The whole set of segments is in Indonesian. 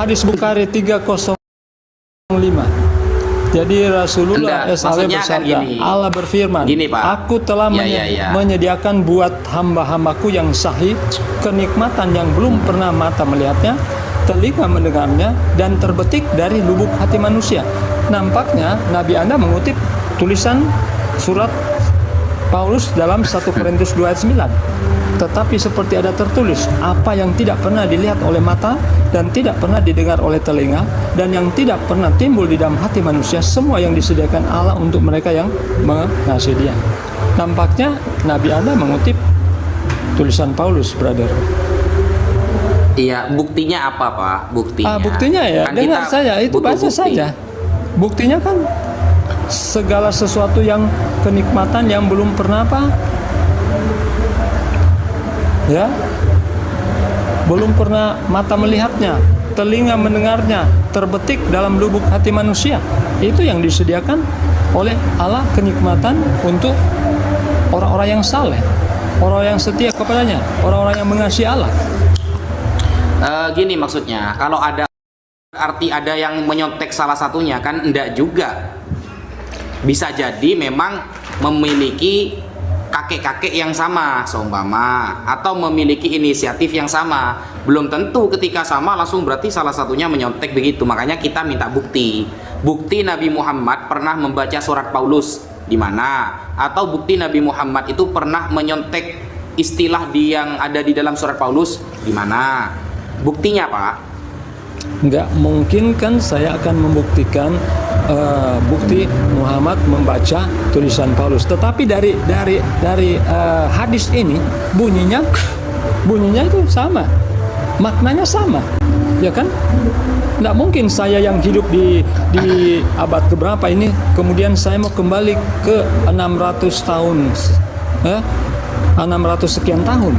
Hadis Bukhari 305. Jadi Rasulullah SAW bersabda, gini, Allah berfirman, gini, Pak. Aku telah menyediakan buat hamba-hambaku yang sahih kenikmatan yang belum pernah mata melihatnya, telinga mendengarnya, dan terbetik dari lubuk hati manusia. Nampaknya Nabi Anda mengutip tulisan surat Paulus dalam 1 Korintus 2 ayat 9. Tetapi seperti ada tertulis, apa yang tidak pernah dilihat oleh mata dan tidak pernah didengar oleh telinga dan yang tidak pernah timbul di dalam hati manusia, semua yang disediakan Allah untuk mereka yang mengasihi Dia. Nampaknya Nabi Anda mengutip tulisan Paulus, brother. Iya, buktinya apa, Pak? Buktinya? Buktinya ya, kan dengar saya, itu baca bukti saja. Buktinya kan segala sesuatu yang kenikmatan yang belum pernah ya, belum pernah mata melihatnya, telinga mendengarnya, terbetik dalam lubuk hati manusia. Itu yang disediakan oleh Allah, kenikmatan untuk orang-orang yang saleh, orang yang setia kepadanya, orang-orang yang mengasihi Allah. Gini maksudnya, kalau ada arti ada yang menyontek salah satunya, kan enggak juga. Bisa jadi memang memiliki kakek-kakek yang sama seumpama, atau memiliki inisiatif yang sama. Belum tentu ketika sama langsung berarti salah satunya menyontek begitu. Makanya kita minta bukti Nabi Muhammad pernah membaca surat Paulus di mana, atau bukti Nabi Muhammad itu pernah menyontek istilah yang ada di dalam surat Paulus di mana. Buktinya, Pak? Nggak mungkin kan saya akan membuktikan bukti Muhammad membaca tulisan Paulus. Tetapi dari hadis ini bunyinya itu sama, maknanya sama, ya kan? Nggak mungkin saya yang hidup di abad keberapa ini kemudian saya mau kembali ke 600 tahun, 600 sekian tahun.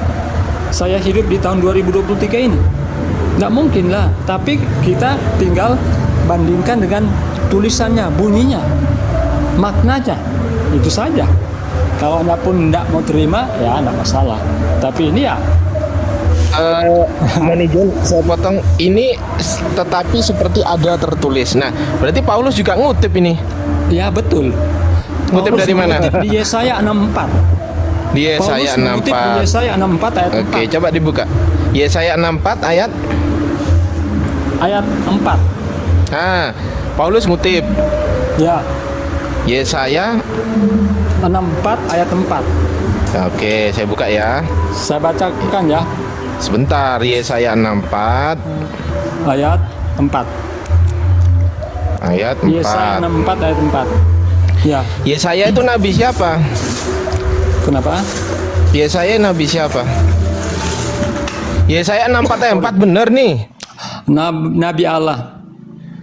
Saya hidup di tahun 2023 ini. Nggak mungkin lah. Tapi kita tinggal bandingkan dengan tulisannya, bunyinya, maknanya, itu saja. Kalau Anda pun tidak mau terima, ya tidak masalah. Tapi ini ya manajer, saya potong ini, tetapi seperti ada tertulis. Nah, berarti Paulus juga ngutip ini. Ya betul. Ngutip dari mana? Di Yesaya 64. Di Yesaya 64. Di Yesaya 64 ayat 4. Oke, coba dibuka. Yesaya 64 ayat 4. Nah, Paulus ngutip. Ya. Yesaya 64 ayat 4. Oke, saya buka ya. Saya bacakan ya. Sebentar, Yesaya 64 ayat 4. Ayat 4. Yesaya 64 ayat 4. Ya. Yesaya itu nabi siapa? Kenapa? Yesaya nabi siapa? Yesaya 64 ayat 4 bener nih. Nabi Allah.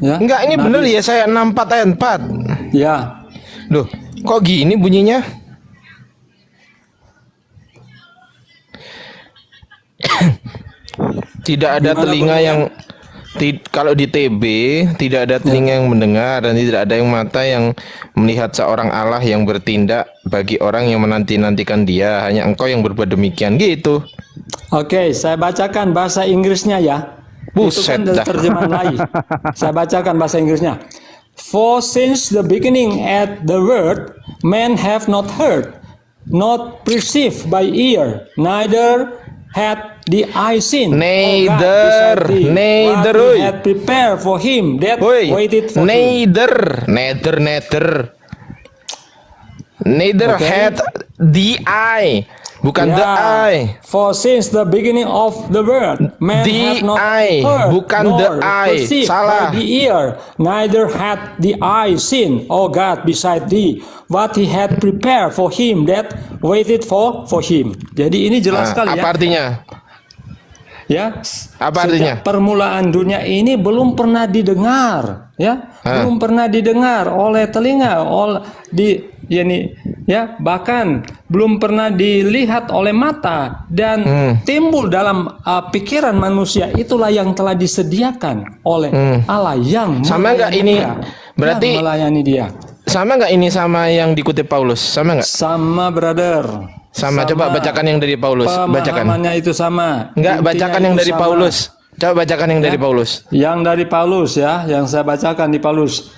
Ya. Enggak, ini bener Yesaya 64 ayat 4. Ya. Loh, kok gini bunyinya? Tidak ada telinga yang kalau di TB tidak ada telinga yang mendengar dan tidak ada yang mata yang melihat seorang Allah yang bertindak bagi orang yang menanti-nantikan Dia, hanya Engkau yang berbuat demikian, gitu. Oke, saya bacakan bahasa Inggrisnya ya. Buset Itu kan terjemahan lain. Saya bacakan bahasa Inggrisnya. For since the beginning at the word, men have not heard, not perceived by ear, neither had the eye seen. Neither had prepared for him that waited for him. Neither had the eye. Bukan the eye. For since the beginning of the world, man have not heard, bukan nor the eye. perceived Salah. by the ear, neither had the eye seen, O God, beside thee, what he had prepared for him that waited for him. Jadi ini jelas sekali ya. Apa artinya? Ya. Apa artinya? Permulaan dunia ini belum pernah didengar, ya. Belum pernah didengar oleh telinga, bahkan belum pernah dilihat oleh mata dan timbul dalam pikiran manusia. Itulah yang telah disediakan oleh Allah yang sama nggak ini? Berarti yang melayani Dia. Sama nggak ini sama yang dikutip Paulus? Sama nggak? Sama, brother. Sama. Coba bacakan yang dari Paulus. Bacakan. Pemahamannya itu sama. Enggak, bacakan yang dari Paulus. Coba bacakan yang dari Paulus. Yang dari Paulus ya, yang saya bacakan di Paulus.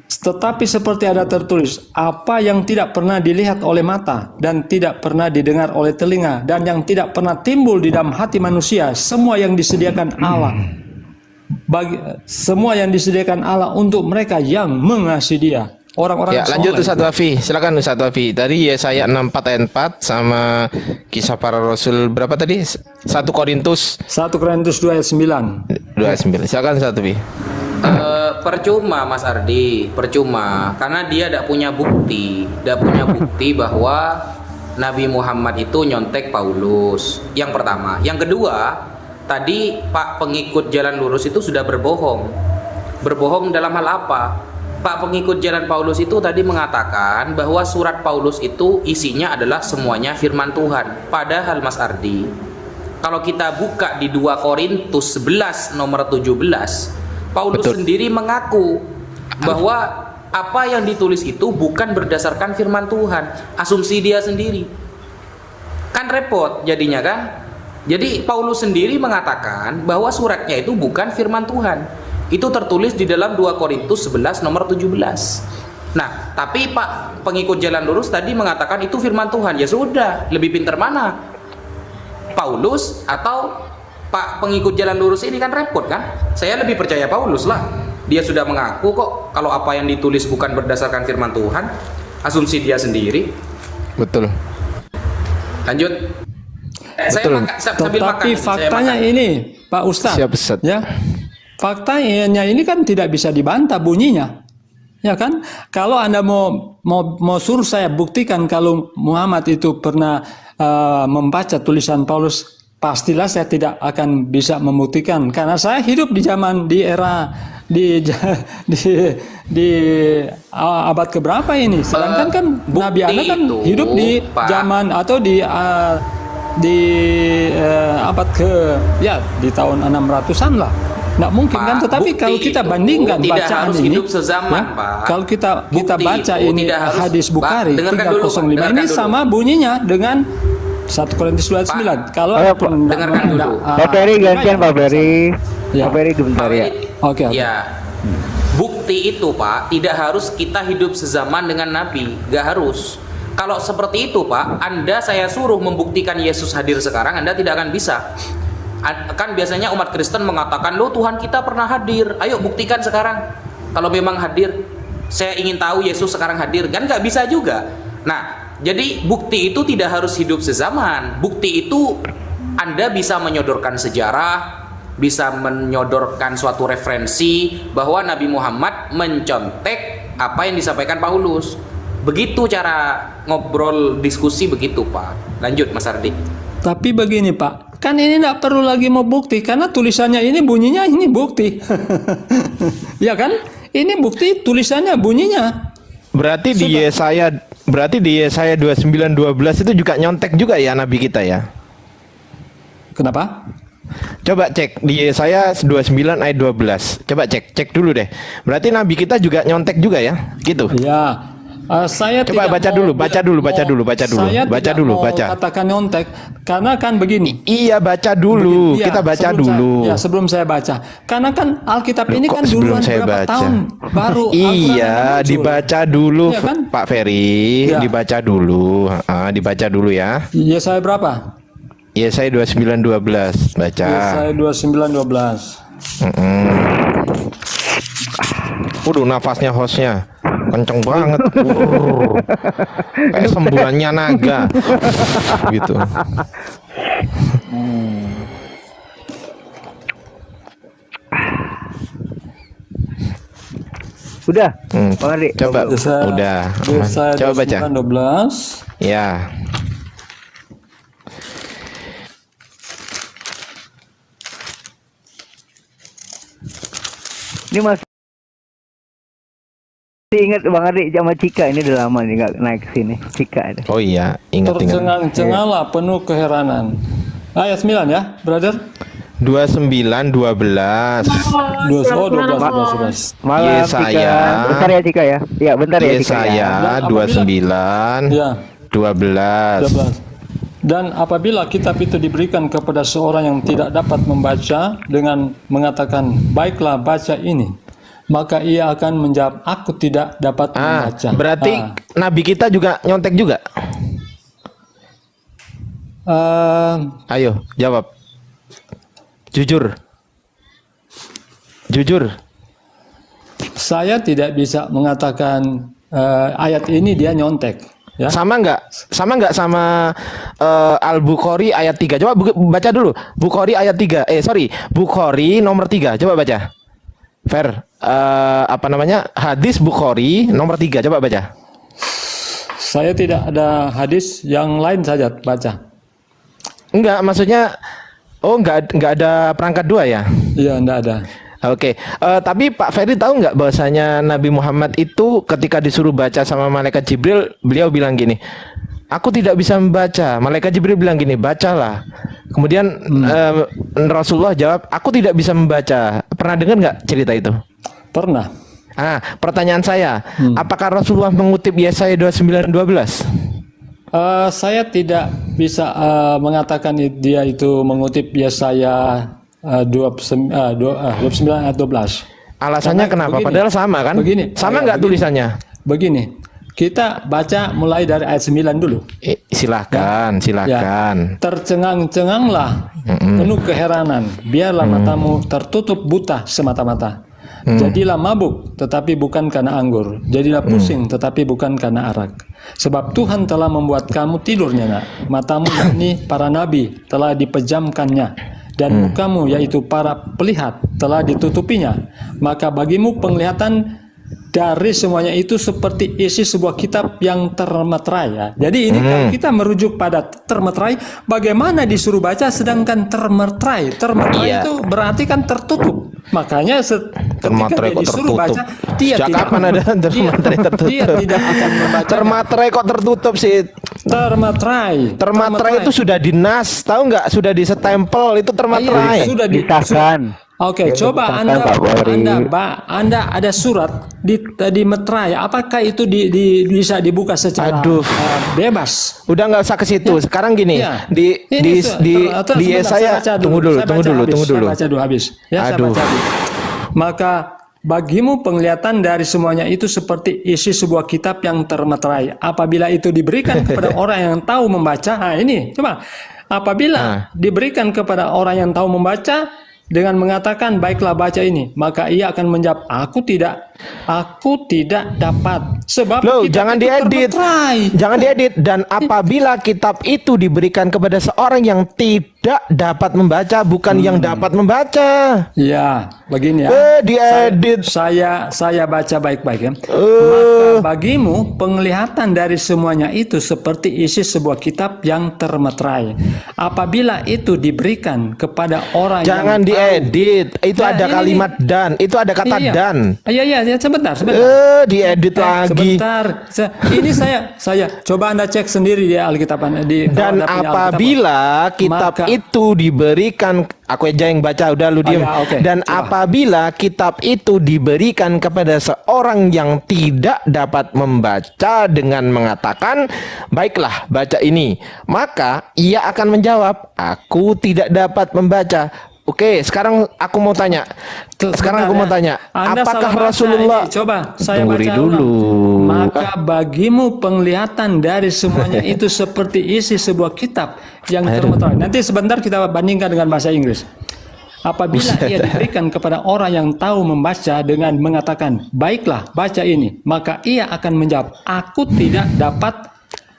Tetapi seperti ada tertulis, apa yang tidak pernah dilihat oleh mata dan tidak pernah didengar oleh telinga dan yang tidak pernah timbul di dalam hati manusia, semua yang disediakan Allah untuk mereka yang mengasihi Dia. Orang-orang Ya, lanjut Ustaz Wafi. Silakan Ustaz Wafi. Tadi Yesaya 64 ayat 4 sama Kisah Para Rasul berapa tadi? 1 Korintus 2 ayat 9. 2 ayat 9. Silakan Ustaz Wafi. Percuma Mas Ardi, percuma karena dia tidak punya bukti bahwa Nabi Muhammad itu nyontek Paulus. Yang pertama, yang kedua, tadi Pak pengikut jalan lurus itu sudah berbohong dalam hal apa? Pak pengikut jalan Paulus itu tadi mengatakan bahwa surat Paulus itu isinya adalah semuanya firman Tuhan. Padahal Mas Ardi, kalau kita buka di 2 Korintus 11 nomor 17, Paulus sendiri mengaku bahwa apa yang ditulis itu bukan berdasarkan firman Tuhan, asumsi dia sendiri. Kan repot jadinya kan? Jadi Paulus sendiri mengatakan bahwa suratnya itu bukan firman Tuhan. Itu tertulis di dalam 2 Korintus 11 nomor 17. Nah, tapi Pak pengikut jalan lurus tadi mengatakan itu firman Tuhan. Ya sudah, lebih pintar mana? Paulus atau Pak pengikut jalan lurus ini? Kan repot kan? Saya lebih percaya Paulus lah. Dia sudah mengaku kok kalau apa yang ditulis bukan berdasarkan firman Tuhan, asumsi dia sendiri. Betul. Lanjut. Tetapi faktanya ini, Pak Ustadz, Siap, Ustadz. ya, faktanya ini kan tidak bisa dibantah bunyinya, ya kan? Kalau Anda mau suruh saya buktikan kalau Muhammad itu pernah membaca tulisan Paulus, pastilah saya tidak akan bisa membuktikan karena saya hidup di era abad keberapa ini, sedangkan kan Nabi Anda kan hidup di zaman atau di abad di tahun 600-an lah. Nggak mungkin Pak, kan, tetapi kalau kita bandingkan bacaan ini, kalau kita baca ini hadis Bukhari 305 ini sama bunyinya dengan 1 Korintus 2 ayat 9. Kalau dengarkan dulu. Pak Ferry gantian Pak Ferry. Pak Ferry sebentar ya. Oke. Ya. Bukti itu Pak tidak harus kita hidup sezaman dengan Nabi, gak harus. Kalau seperti itu Pak, Anda saya suruh membuktikan Yesus hadir sekarang, Anda tidak akan bisa. Kan biasanya umat Kristen mengatakan, loh Tuhan kita pernah hadir, ayo buktikan sekarang. Kalau memang hadir, saya ingin tahu Yesus sekarang hadir, kan gak bisa juga. Nah, jadi bukti itu tidak harus hidup sezaman. Bukti itu Anda bisa menyodorkan sejarah, bisa menyodorkan suatu referensi bahwa Nabi Muhammad mencontek apa yang disampaikan Paulus. Begitu cara ngobrol diskusi begitu Pak. Lanjut Mas Ardi. Tapi begini Pak, kan ini tidak perlu lagi mau bukti karena tulisannya ini bunyinya ini bukti. Ya kan? Ini bukti tulisannya bunyinya. Berarti di Yesaya 29:12 itu juga nyontek juga ya Nabi kita ya? Kenapa? Coba cek di Yesaya 29 ayat 12. Coba cek dulu deh. Berarti Nabi kita juga nyontek juga ya? Gitu. Ya. Saya coba baca dulu. Baca dulu. Katakan nyontek karena kan begini. Iya, baca dulu. Kita baca dulu. Sebelum saya baca. Karena kan Alkitab ini kan duluan berapa baca? Tahun baru. Iya, dibaca dulu ya, kan? Pak Ferry, dibaca dulu. Dibaca dulu ya. Iya, saya berapa? Yesaya 29:12. Baca. Yesaya 29:12. Nafasnya hostnya kenceng banget. Kayak sembuhannya naga. Gitu. Udah. Pak Coba. Udah. Coba baca. 12. Ya. Ini masih ingat Bang Adik sama Cika, ini udah lama nih nggak naik ke sini. Cika ada. Oh iya, ingat. Tercengang-cengalah penuh keheranan. Ayat 9 ya, brother. 29:12. 12. Malam Yesaya. Cika. Bentar ya Cika ya. Iya, bentar ya Cika. Yesaya 29. Ya. 12. Dan apabila kitab itu diberikan kepada seorang yang tidak dapat membaca dengan mengatakan, baiklah baca ini, maka ia akan menjawab, aku tidak dapat membaca. Berarti Nabi kita juga nyontek juga? Ayo jawab. Jujur. Jujur. Saya tidak bisa mengatakan ayat ini dia nyontek. Ya. Sama nggak sama Al-Bukhari ayat 3. Coba baca dulu. Bukhari ayat 3. Bukhari nomor 3. Coba baca. Fer, hadis Bukhari nomor 3. Coba baca. Saya tidak ada hadis, yang lain saja baca. Enggak, maksudnya enggak ada perangkat 2 ya? Iya, enggak ada. Oke, tapi Pak Ferry tahu nggak bahwasanya Nabi Muhammad itu ketika disuruh baca sama malaikat Jibril, beliau bilang gini, aku tidak bisa membaca. Malaikat Jibril bilang gini, bacalah. Kemudian Rasulullah jawab, aku tidak bisa membaca. Pernah dengar nggak cerita itu? Pernah. Pertanyaan saya, apakah Rasulullah mengutip Yesaya 29:12? Saya tidak bisa mengatakan dia itu mengutip Yesaya 29 ayat 12. Alasannya kenapa? Begini, padahal sama kan? Sama nggak tulisannya? Begini, kita baca mulai dari ayat 9 dulu. Silahkan. Ya, tercengang-cenganglah, penuh keheranan, biarlah matamu tertutup buta semata-mata. Jadilah mabuk, tetapi bukan karena anggur. Jadilah pusing, tetapi bukan karena arak. Sebab Tuhan telah membuat kamu tidur nyenyak. Matamu, yakni para nabi, telah dipejamkannya. Dan mukamu, yaitu para pelihat, telah ditutupinya. Maka bagimu penglihatan dari semuanya itu seperti isi sebuah kitab yang termeterai. Ya. Jadi ini kalau kita merujuk pada termeterai, bagaimana disuruh baca sedangkan termeterai? Termeterai itu berarti kan tertutup. Makanya ketika dia disuruh baca, dia tidak kapan ada termeterai tertutup? Dia tidak akan membaca. Termeterai kok tertutup sih? Termeterai itu sudah dinas, tahu nggak? Sudah disetempel, itu termeterai. Sudah disahkan. Oke, coba Anda ada surat di meterai. Apakah itu bisa dibuka secara bebas? Udah nggak usah ke situ. Sekarang gini, di Yesaya, tunggu dulu. Saya baca dulu habis. Ya, saya baca dulu. Maka bagimu penglihatan dari semuanya itu seperti isi sebuah kitab yang termeterai. Apabila itu diberikan kepada orang yang tahu membaca, ini coba. Apabila diberikan kepada orang yang tahu membaca dengan mengatakan baiklah baca ini, maka ia akan menjawab, aku tidak dapat. Sebab jangan diedit. Dan apabila kitab itu diberikan kepada seorang yang tidak dapat membaca, bukan yang dapat membaca. Ya, begini ya. Diedit. Saya baca baik-baik ya. Maka bagimu penglihatan dari semuanya itu seperti isi sebuah kitab yang termeterai. Apabila itu diberikan kepada orang jangan yang diedit. Itu ada kalimat dan. Itu ada kata dan. Iya, sebentar. Diedit lagi. Sebentar. Ini saya coba Anda cek sendiri di Alkitab dan apabila kitab itu diberikan, aku aja yang baca, udah lu diem. Dan coba. Apabila kitab itu diberikan kepada seorang yang tidak dapat membaca dengan mengatakan, baiklah baca ini, maka ia akan menjawab, aku tidak dapat membaca. Oke, sekarang aku mau tanya. Apakah Rasulullah? Coba saya baca dulu. Maka bagimu penglihatan dari semuanya itu seperti isi sebuah kitab yang termeterai. Nanti sebentar kita bandingkan dengan bahasa Inggris. Apabila ia diberikan kepada orang yang tahu membaca dengan mengatakan, baiklah baca ini, maka ia akan menjawab, aku tidak dapat.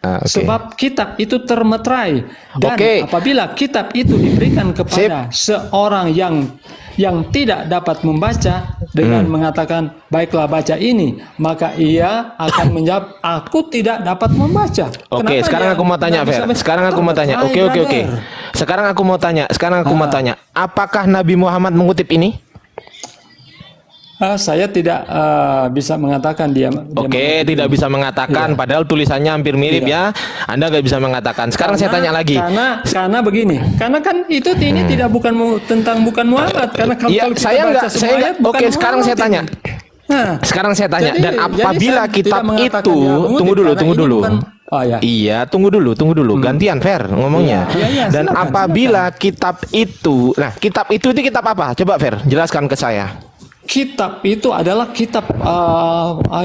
Sebab kitab itu termeterai. Dan apabila kitab itu diberikan kepada seorang yang tidak dapat membaca dengan mengatakan baiklah baca ini, maka ia akan menjawab, aku tidak dapat membaca. Oke, sekarang aku mau tanya, Fer. Sekarang aku mau tanya. Oke. Sekarang aku mau tanya. Apakah Nabi Muhammad mengutip ini? Saya tidak bisa mengatakan dia tidak bisa mengatakan, padahal tulisannya hampir mirip ya. Anda nggak bisa mengatakan. Sekarang saya tanya lagi. Karena begini, karena kan ini tidak bukan Muhammad. Karena kalau kita baca semua ayat bukan Muhammad. Sekarang saya tanya. Dan apabila kitab itu, tunggu dulu. Oh ya. Iya, tunggu dulu. Gantian Fer ngomongnya. Iya, Dan silakan, apabila kitab itu, nah kitab itu kitab apa? Coba Fer, jelaskan ke saya. Kitab itu adalah kitab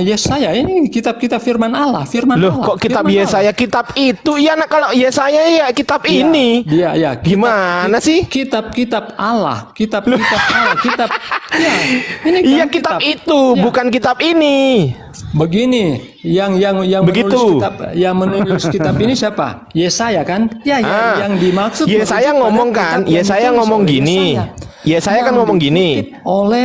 Yesaya. Ini kitab-kitab firman Allah. Loh, kok kitab firman Yesaya kitab itu? Iya, nah kalau Yesaya ya kitab ini. Iya. Gimana sih? Kitab-kitab Allah. Kitab-kitab Allah. Kitab. Ya, ini kan Iya, kitab itu, Ya. bukan kitab ini. Begini, yang Begitu. menulis kitab ini siapa? Yesaya kan? Ya, yang dimaksud Yesaya merujuk pada ngomong kitab kan, yang Yesaya ditulis ngomong oleh gini. Yesaya kan Yang ngomong gini. dikutip oleh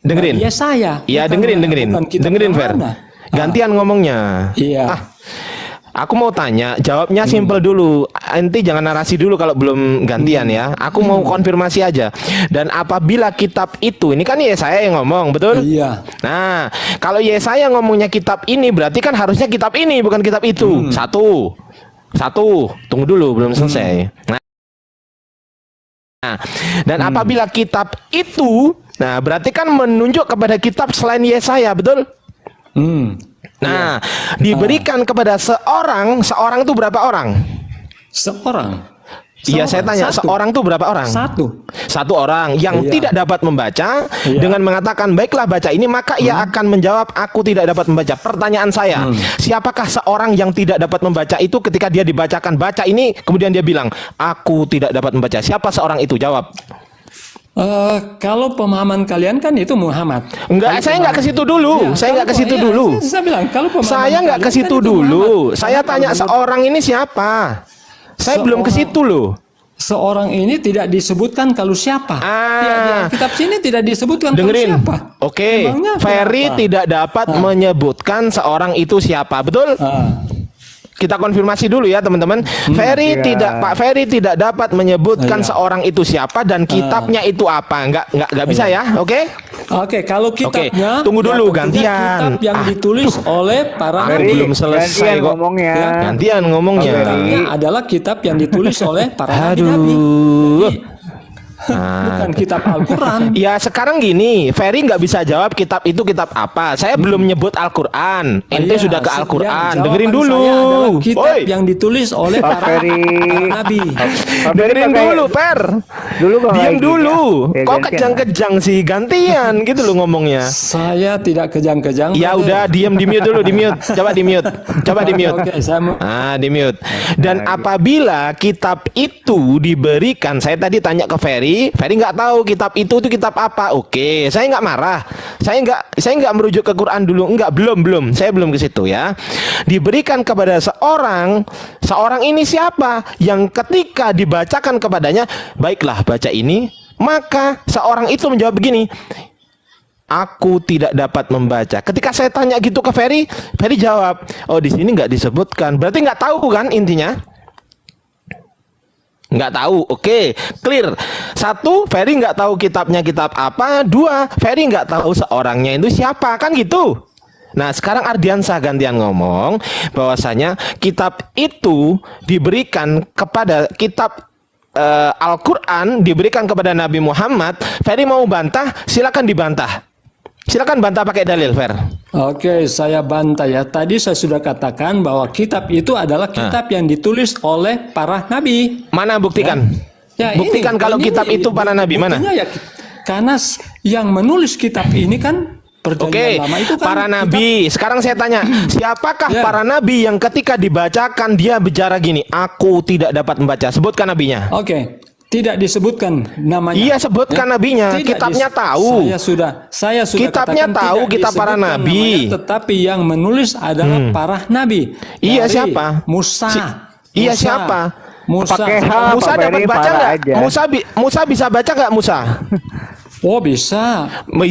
Dengerin. Yesaya. Iya, Bukan- dengerin. bukan kitab Dengerin yang Fer. mana. Gantian ngomongnya. Iya. Aku mau tanya, jawabnya simple dulu. Enti jangan narasi dulu kalau belum gantian ya. Aku mau konfirmasi aja. Dan apabila kitab itu, ini kan Yesaya yang ngomong, betul? Iya. Nah, kalau Yesaya ngomongnya kitab ini, berarti kan harusnya kitab ini, bukan kitab itu. Satu. Tunggu dulu, belum selesai. Nah, dan apabila kitab itu, nah berarti kan menunjuk kepada kitab selain Yesaya, betul? Nah, diberikan kepada seorang itu berapa orang? Seorang. Iya, saya tanya, Satu. seorang itu berapa orang? Satu orang yang Iya. tidak dapat membaca Iya. dengan mengatakan, baiklah baca ini, maka ia akan menjawab, aku tidak dapat membaca. Pertanyaan saya, siapakah seorang yang tidak dapat membaca itu ketika dia dibacakan baca ini, kemudian dia bilang, aku tidak dapat membaca. Siapa seorang itu? Jawab. Kalau pemahaman kalian kan itu Muhammad. Enggak, saya enggak ke situ dulu. Iya, Saya enggak ke kalau- situ iya, dulu. Saya bilang kalau pemahaman Saya enggak ke kalian situ kan itu dulu. Muhammad. Saya Karena tanya kalau seorang ini siapa? Saya belum ke situ loh. Seorang ini tidak disebutkan kalau siapa. Ah. Di kitab sini tidak disebutkan Dengerin. kalau siapa. Oke, Emangnya Ferry kenapa? tidak dapat menyebutkan seorang itu siapa, betul? Kita konfirmasi dulu ya teman-teman. Pak Ferry tidak dapat menyebutkan seorang itu siapa dan kitabnya itu apa. Enggak bisa ya, oke? Oke, kalau kitabnya tunggu dulu, tentunya gantian. Kitab yang ditulis oleh para Aku nabi. belum selesai gantian kok. ngomongnya. Gantian ngomongnya. Kitabnya adalah kitab yang ditulis oleh para nabi. Aduh. Bukan kitab Al-Quran. Ya sekarang gini, Ferry nggak bisa jawab kitab itu kitab apa. Saya belum nyebut Al-Quran. Ente Iya, sudah ke Al-Quran. jawaban Dengerin saya dulu. adalah kitab Woi, yang ditulis oleh Pak para Ferry. nabi. dengerin dulu, Per. Dulu kok Diam kayak gini dulu. ya? Kok Gantian. kejang-kejang sih? Gantian gitu loh ngomongnya. Saya tidak kejang-kejang. Ya brother. udah, diam di mute dulu, di mute. Coba di mute. Coba di mute. Oke, saya mau. Di mute. Dan apabila kitab itu diberikan, saya tadi tanya ke Ferry nggak tahu kitab itu kitab apa. Oke, saya nggak marah. Saya nggak merujuk ke Quran dulu. Belum. Saya belum ke situ ya. Diberikan kepada seorang ini siapa yang ketika dibacakan kepadanya, baiklah baca ini, maka seorang itu menjawab begini, aku tidak dapat membaca. Ketika saya tanya gitu ke Ferry jawab, oh di sini nggak disebutkan. Berarti nggak tahu kan intinya? Nggak tahu. Oke, clear. Satu, Ferry nggak tahu kitabnya kitab apa. Dua, Ferry nggak tahu seorangnya itu siapa, kan gitu. Nah sekarang Ardiansah gantian ngomong bahwasanya kitab itu diberikan kepada kitab Al-Quran diberikan kepada Nabi Muhammad. Ferry mau bantah, silakan dibantah. Silakan bantah pakai dalil, Fer. Oke, saya bantah ya. Tadi saya sudah katakan bahwa kitab itu adalah kitab yang ditulis oleh para nabi. Mana buktikan? Ya, Buktikan kalau kitab itu para nabi, mana? buktinya ya, karena yang menulis kitab ini kan perjanjian Oke, lama itu kan para nabi. Sekarang saya tanya, siapakah Ya. para nabi yang ketika dibacakan dia bicara gini, aku tidak dapat membaca? Sebutkan nabinya. Oke, tidak disebutkan namanya. Iya, sebutkan nabinya. Tidak Kitabnya tahu. Saya sudah Kitabnya katakan tahu, tidak kitab para disebutkan nabi. namanya, tetapi yang menulis adalah para nabi. Iya, Dari siapa? Musa. Iya, Musa. siapa? Musa. Pakai H, Musa Pak dapat Ferry, baca parah nggak? aja. Musa bisa baca nggak Musa? Oh, bisa.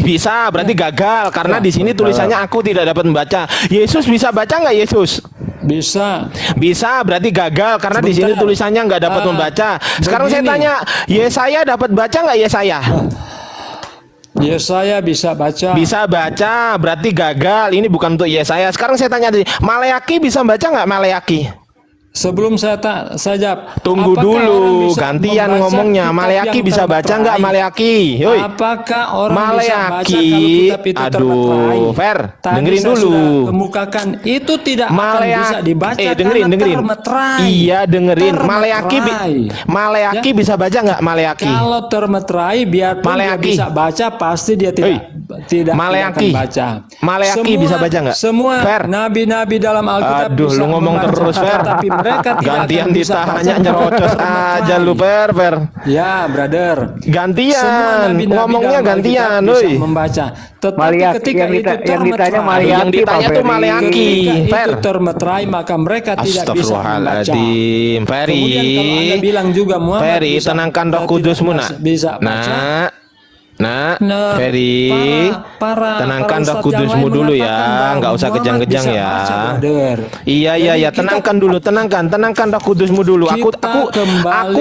Bisa, berarti gagal karena di sini tulisannya aku tidak dapat membaca. Yesus bisa baca nggak Yesus? Bisa. Bisa, berarti gagal karena di sini Sebentar. tulisannya nggak dapat membaca. Sekarang saya begini. tanya, Yesaya dapat baca nggak Yesaya? Yesaya bisa baca. Bisa baca, berarti gagal. Ini bukan untuk Yesaya. Sekarang saya tanya tadi, Maleaki bisa baca nggak Maleaki? Sebelum saya jawab, Tunggu apakah dulu, orang bisa gantian membaca ngomongnya. kitab Maleaki yang bisa baca nggak termeterai? Maleaki? Yoi. Apakah orang bisa baca Maleaki, kalau kitab itu termeterai? Fer, Tadi dengerin saya dulu. sudah kemukakan itu tidak akan bisa dibaca dengerin. termeterai. Iya, dengerin. Termeterai. Maleaki bisa baca nggak Maleaki? Kalau termeterai, biarpun dia Maleaki. bisa baca, pasti dia tidak Maleaki. akan baca. Maleaki bisa baca nggak? Semua Fer. nabi-nabi dalam Alkitab Aduh, bisa lu ngomong membaca, terus, Fer. tapi mereka tidak Gantian akan bisa ditanya baca nyerocos termeterai. aja lu, Fer. Ya, brother. Semua Gantian, nabi-nabi ngomongnya dalam gantian, Alkitab bisa woi. membaca. Tetapi Maleaki, ketika yang itu ditanya termeterai, Maleaki, Yang ditanya Pak tuh Ferry. Maleaki, ketika Fer. itu termeterai, maka mereka tidak bisa membaca. Astagfirullahaladzim, Ferry. Kemudian kalau Anda bilang juga Muhammad Ferry, bisa, tenangkan roh tidak kudusmu, nak. bisa baca. Nak, Nah, Ferry, para tenangkan roh ustadz yang kudusmu lain dulu mengatakan ya, bahwa nggak usah Muhammad kejang-kejang bisa ya. baca, brother. Iya, Jadi kita- tenangkan dulu, tenangkan roh kudusmu dulu. Aku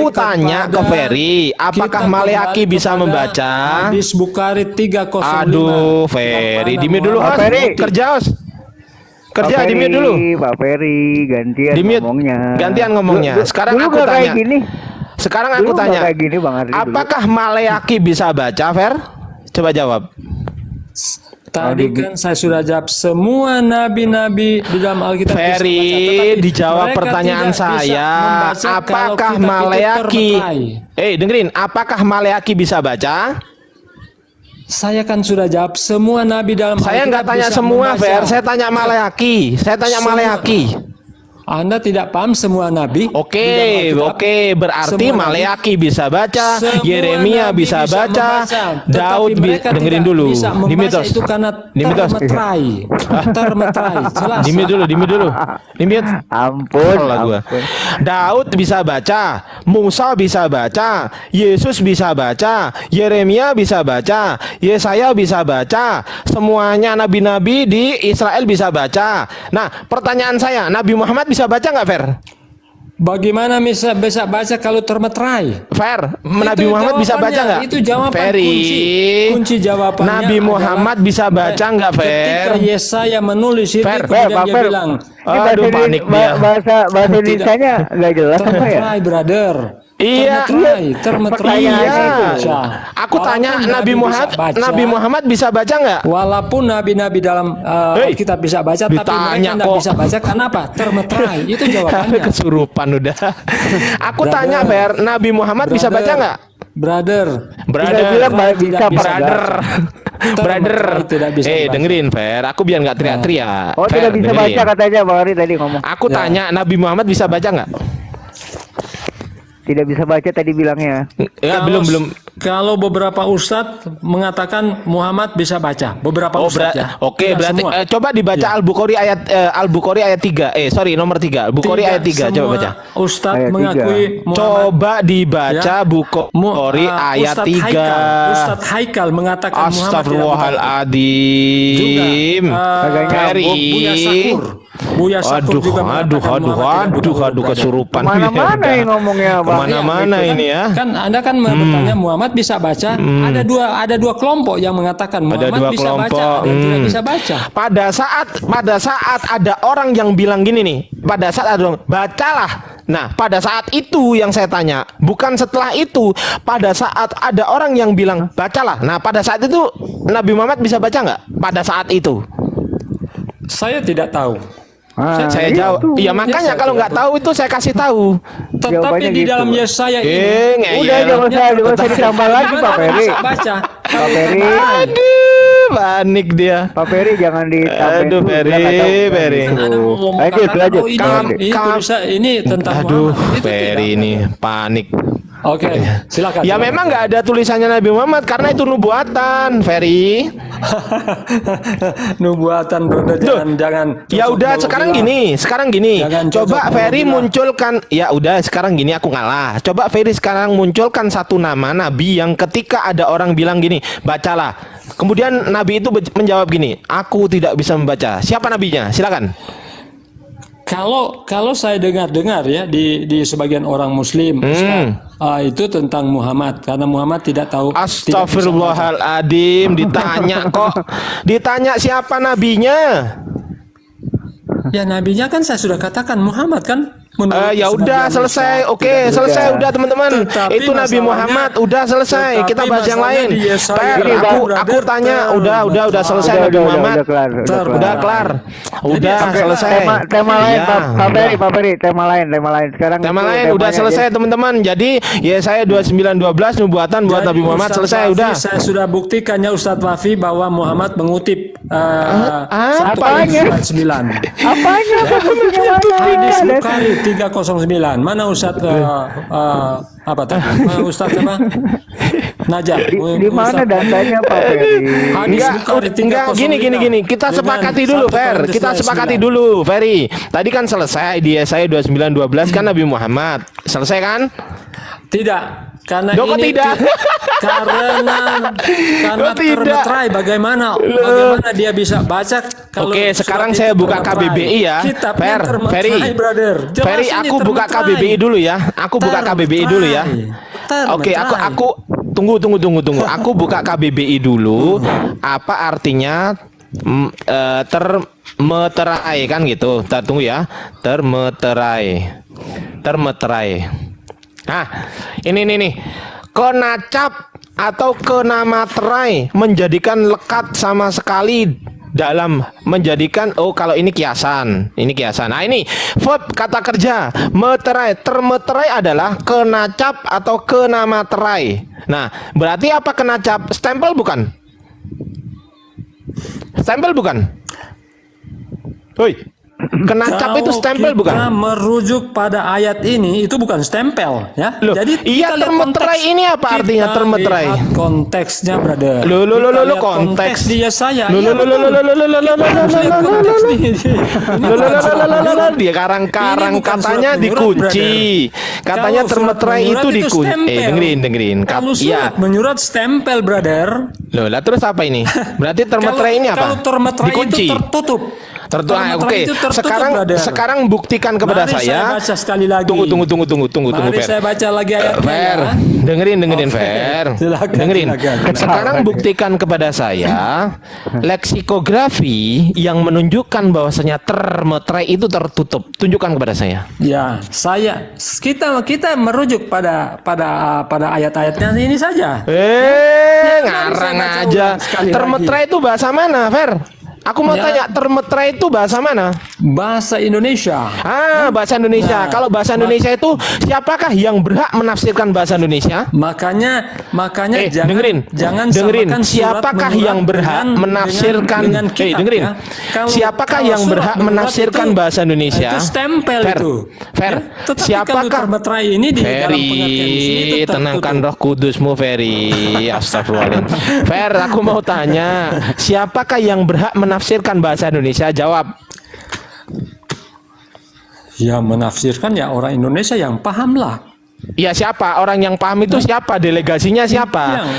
tanya ke Ferry, apakah kita Maleaki kembali bisa kepada membaca? Hadis Bukhari 305. Aduh, Ferry, di mute dulu, Pak Os. Ferry. Kerja, Os. Pak Kerja, di mute Ferry, dulu. Pak Ferry, gantian Di mute. ngomongnya. Gantian ngomongnya. Sekarang dulu aku nggak kayak tanya. gini. Sekarang Dulu aku nggak tanya, kayak gini, Bang Ardi dulu. apakah Maleaki bisa baca, Fer? Coba jawab. Tadi kan saya sudah jawab semua nabi-nabi di dalam Alkitab bisa Ferry, baca, tetapi dijawab mereka pertanyaan tidak bisa saya. membaca kalau Apakah kitab itu Maleaki? termeterai. Dengerin, apakah Maleaki bisa baca? Saya kan sudah jawab semua nabi dalam Saya Alkitab nggak tanya bisa semua, membaca. Fer. Saya tanya Maleaki. Saya tanya Semua. Maleaki. Anda tidak paham semua nabi? Oke, di dalam Alkitab? oke. Berarti Semua nabi. Maleaki bisa baca, Semua Yeremia nabi bisa baca, membaca, Daud tetapi mereka dengerin tidak dulu. bisa Di membaca mitos. itu karena Di mitos. termeterai. Termeterai, jelas. Di mute dulu, di mute dulu. Di mute. Ampun, Lah gua. ampun. Daud bisa baca, Musa bisa baca, Yesus bisa baca, Yeremia bisa baca, Yesaya bisa baca, semuanya nabi-nabi di Israel bisa baca. Nah, pertanyaan saya, Nabi Muhammad bisa baca nggak, Fer? Bagaimana bisa baca kalau termeterai? Fer, Nabi Itu Muhammad bisa baca jawabannya, nggak? itu jawaban Ferry, kunci jawabannya Nabi Muhammad adalah bisa baca nggak, Fer? Ketika Yesaya menulis itu Fer, kemudian Pak dia Fer. bilang Ini Aduh, panik dia. bahasa Indonesianya nggak jelas apa ya? termeterai, brother. Iya, termeterai. Iya. Baca. Aku tanya Walaupun Nabi Muhammad, bisa baca, Nabi Muhammad bisa baca nggak? Walaupun nabi-nabi dalam Alkitab bisa baca, tapi ditanya mereka tidak kok. bisa baca. Kenapa? Termeterai. Itu jawabannya. Kesurupan udah. Aku Brother. tanya, Fer, Nabi Muhammad bisa baca nggak? Brother. Brother, bilang Tidak bisa, brother, brother. Termeterai tidak bisa baca. Dengerin, Fer. Aku biar nggak teriak-teriak. Oh, Fer, tidak bisa dengerin. baca katanya Bang Ari tadi ngomong. Aku Ya. tanya, Nabi Muhammad bisa baca nggak? Tidak bisa baca tadi bilangnya. Ya, Kalau- belum. Kalau beberapa ustadz mengatakan Muhammad bisa baca, beberapa Oh, ustadz ya. Oke, Tidak berarti semua. coba dibaca Al-Bukhari ayat 3. Sorry, nomor 3. Al-Bukhari Tidak ayat 3, coba semua baca. Ustadz Ayat mengakui Muhammad. Coba dibaca Ya. Bukhari ayat Ustadz 3. Ustadz Haikal mengatakan Muhammad tidak bisa. Astagfirullahaladzim. Ferry. Buya Sakur. Buya Sakur juga mengatakan Muhammad tidak bisa. kesurupan. Mana ini ngomongnya Bang? Kemana-mana ini ya. Kan Anda kan bertanya Muhammad bisa baca. Ada dua kelompok yang mengatakan Ada Muhammad dua bisa kelompok. baca, ada yang tidak bisa baca. Pada saat ada orang yang bilang gini nih, pada saat ada orang, bacalah. Nah, pada saat itu yang saya tanya, bukan setelah itu. Pada saat ada orang yang bilang bacalah. Nah, pada saat itu Nabi Muhammad bisa baca nggak? Pada saat itu. Saya tidak tahu. Saya jawab. itu. Iya, makanya saya kalau tidak nggak tahu itu saya kasih tahu. Tetapi Jawabannya di gitu, dalam Pak. Yesaya ini Ngeyel. Udah jangan usah ditambah lagi Pak Gimana Ferry. bisa baca? Pak Ferry, Aduh, panik dia. Pak Ferry jangan ditambahin. Aduh, dulu, Ferry, dia nggak tahu. Ferry. Anda mau ngomong Lanjut, katakan, lanjut. oh, ini, Kam- ini kam- tulisan ini tentang Aduh, Muhammad. Itu Ferry tidak. ini panik. Oke, silakan. Ya silakan. memang nggak ada tulisannya Nabi Muhammad karena itu nubuatan, Ferry. Nubuatan, brother, jangan. Ya udah sekarang gini. Jangan Coba cocok Ferry mau bilang. munculkan. Ya udah sekarang gini aku ngalah. Coba Ferry sekarang munculkan satu nama nabi yang ketika ada orang bilang gini, bacalah. Kemudian nabi itu menjawab gini, aku tidak bisa membaca. Siapa nabinya? Silakan. Kalau saya dengar ya di sebagian orang Muslim, Ustaz, itu tentang Muhammad karena Muhammad tidak tahu. tidak bisa membaca. Astagfirullahaladzim, ditanya kok. Ditanya siapa nabinya? Ya nabinya kan saya sudah katakan Muhammad kan. Ya udah selesai. Oke, selesai udah teman-teman. Itu Nabi Muhammad udah selesai. Kita bahas yang lain. Per, aku tanya udah selesai Nabi Muhammad. Udah kelar. Udah selesai. Tema lain Pak Ferry, tema lain sekarang. Tema lain udah selesai teman-teman. Jadi ya saya 2912 nubuatan buat Nabi Muhammad selesai udah. Saya sudah buktikannya Ustadz Wafi bahwa Muhammad mengutip apanya? 9. Apanya? Hadis Bukhari 309. Mana Ustadz apa tadi? Ustadz apa? Najab. Di mana datanya Pak Ferry? Enggak, gini. Kita sepakati dulu, Fer. Kita sepakati dulu, Ferry. Tadi kan selesai dia saya 2912 kan Nabi Muhammad. Selesai kan? Tidak. Karena kok ini tidak? karena termeterai bagaimana dia bisa baca kalau Oke, sekarang saya buka KBBI ya. Ferry, aku buka KBBI dulu ya. Aku buka KBBI dulu ya. Oke, aku tunggu. Aku buka KBBI dulu. Apa artinya termeterai kan gitu? Tunggu ya. Termeterai. Nah, ini nih. Kenacap atau kenamaterai menjadikan lekat sama sekali dalam menjadikan kalau ini kiasan. Nah, ini verb kata kerja meterai. Termeterai adalah kenacap atau kenamaterai. Nah, berarti apa kenacap? Stempel bukan? Hoi. Kenacap itu stempel bukan? Kita merujuk pada ayat ini itu bukan stempel ya. Loh, jadi termeterai ini apa artinya termeterai? Konteksnya, brother. Konteks dia saya. Dia karang-karang katanya dikunci. Katanya termeterai itu dikunci. Dengerin. Kalau surat menyurat stempel, brother. Loh, lah terus apa ini? Berarti termeterai ini apa? Kalau termeterai itu tertutup. Oke. Sekarang buktikan kepada saya. Baca sekali lagi. Tunggu, Mari Fer. saya baca lagi ayatnya. Fer, dengerin, Fer. Dengerin. Sekarang buktikan kepada saya leksikografi yang menunjukkan bahwasanya termeterai itu tertutup. Tunjukkan kepada saya. Ya, kita merujuk pada ayat-ayatnya ini saja. Ngarang aja. Termeterai itu bahasa mana, Fer? Aku mau tanya, termeterai itu bahasa mana? Bahasa Indonesia. Bahasa Indonesia. Kalau bahasa Indonesia itu siapakah yang berhak menafsirkan bahasa Indonesia? Makanya jangan dengerin. Siapakah yang berhak menafsirkan? Dengerin. Ya. Siapakah yang berhak menafsirkan bahasa Indonesia? Itu stempel itu. Fer. Siapakah termeterai ini di dalam pengertian di sini itu tenangkan Roh Kudusmu, Ferry. Astagfirullahaladzim. Fer, aku mau tanya, siapakah yang berhak menafsirkan bahasa Indonesia? Jawab. Ya, menafsirkan ya orang Indonesia yang paham lah. Ya, siapa orang yang paham itu? Siapa delegasinya? Siapa?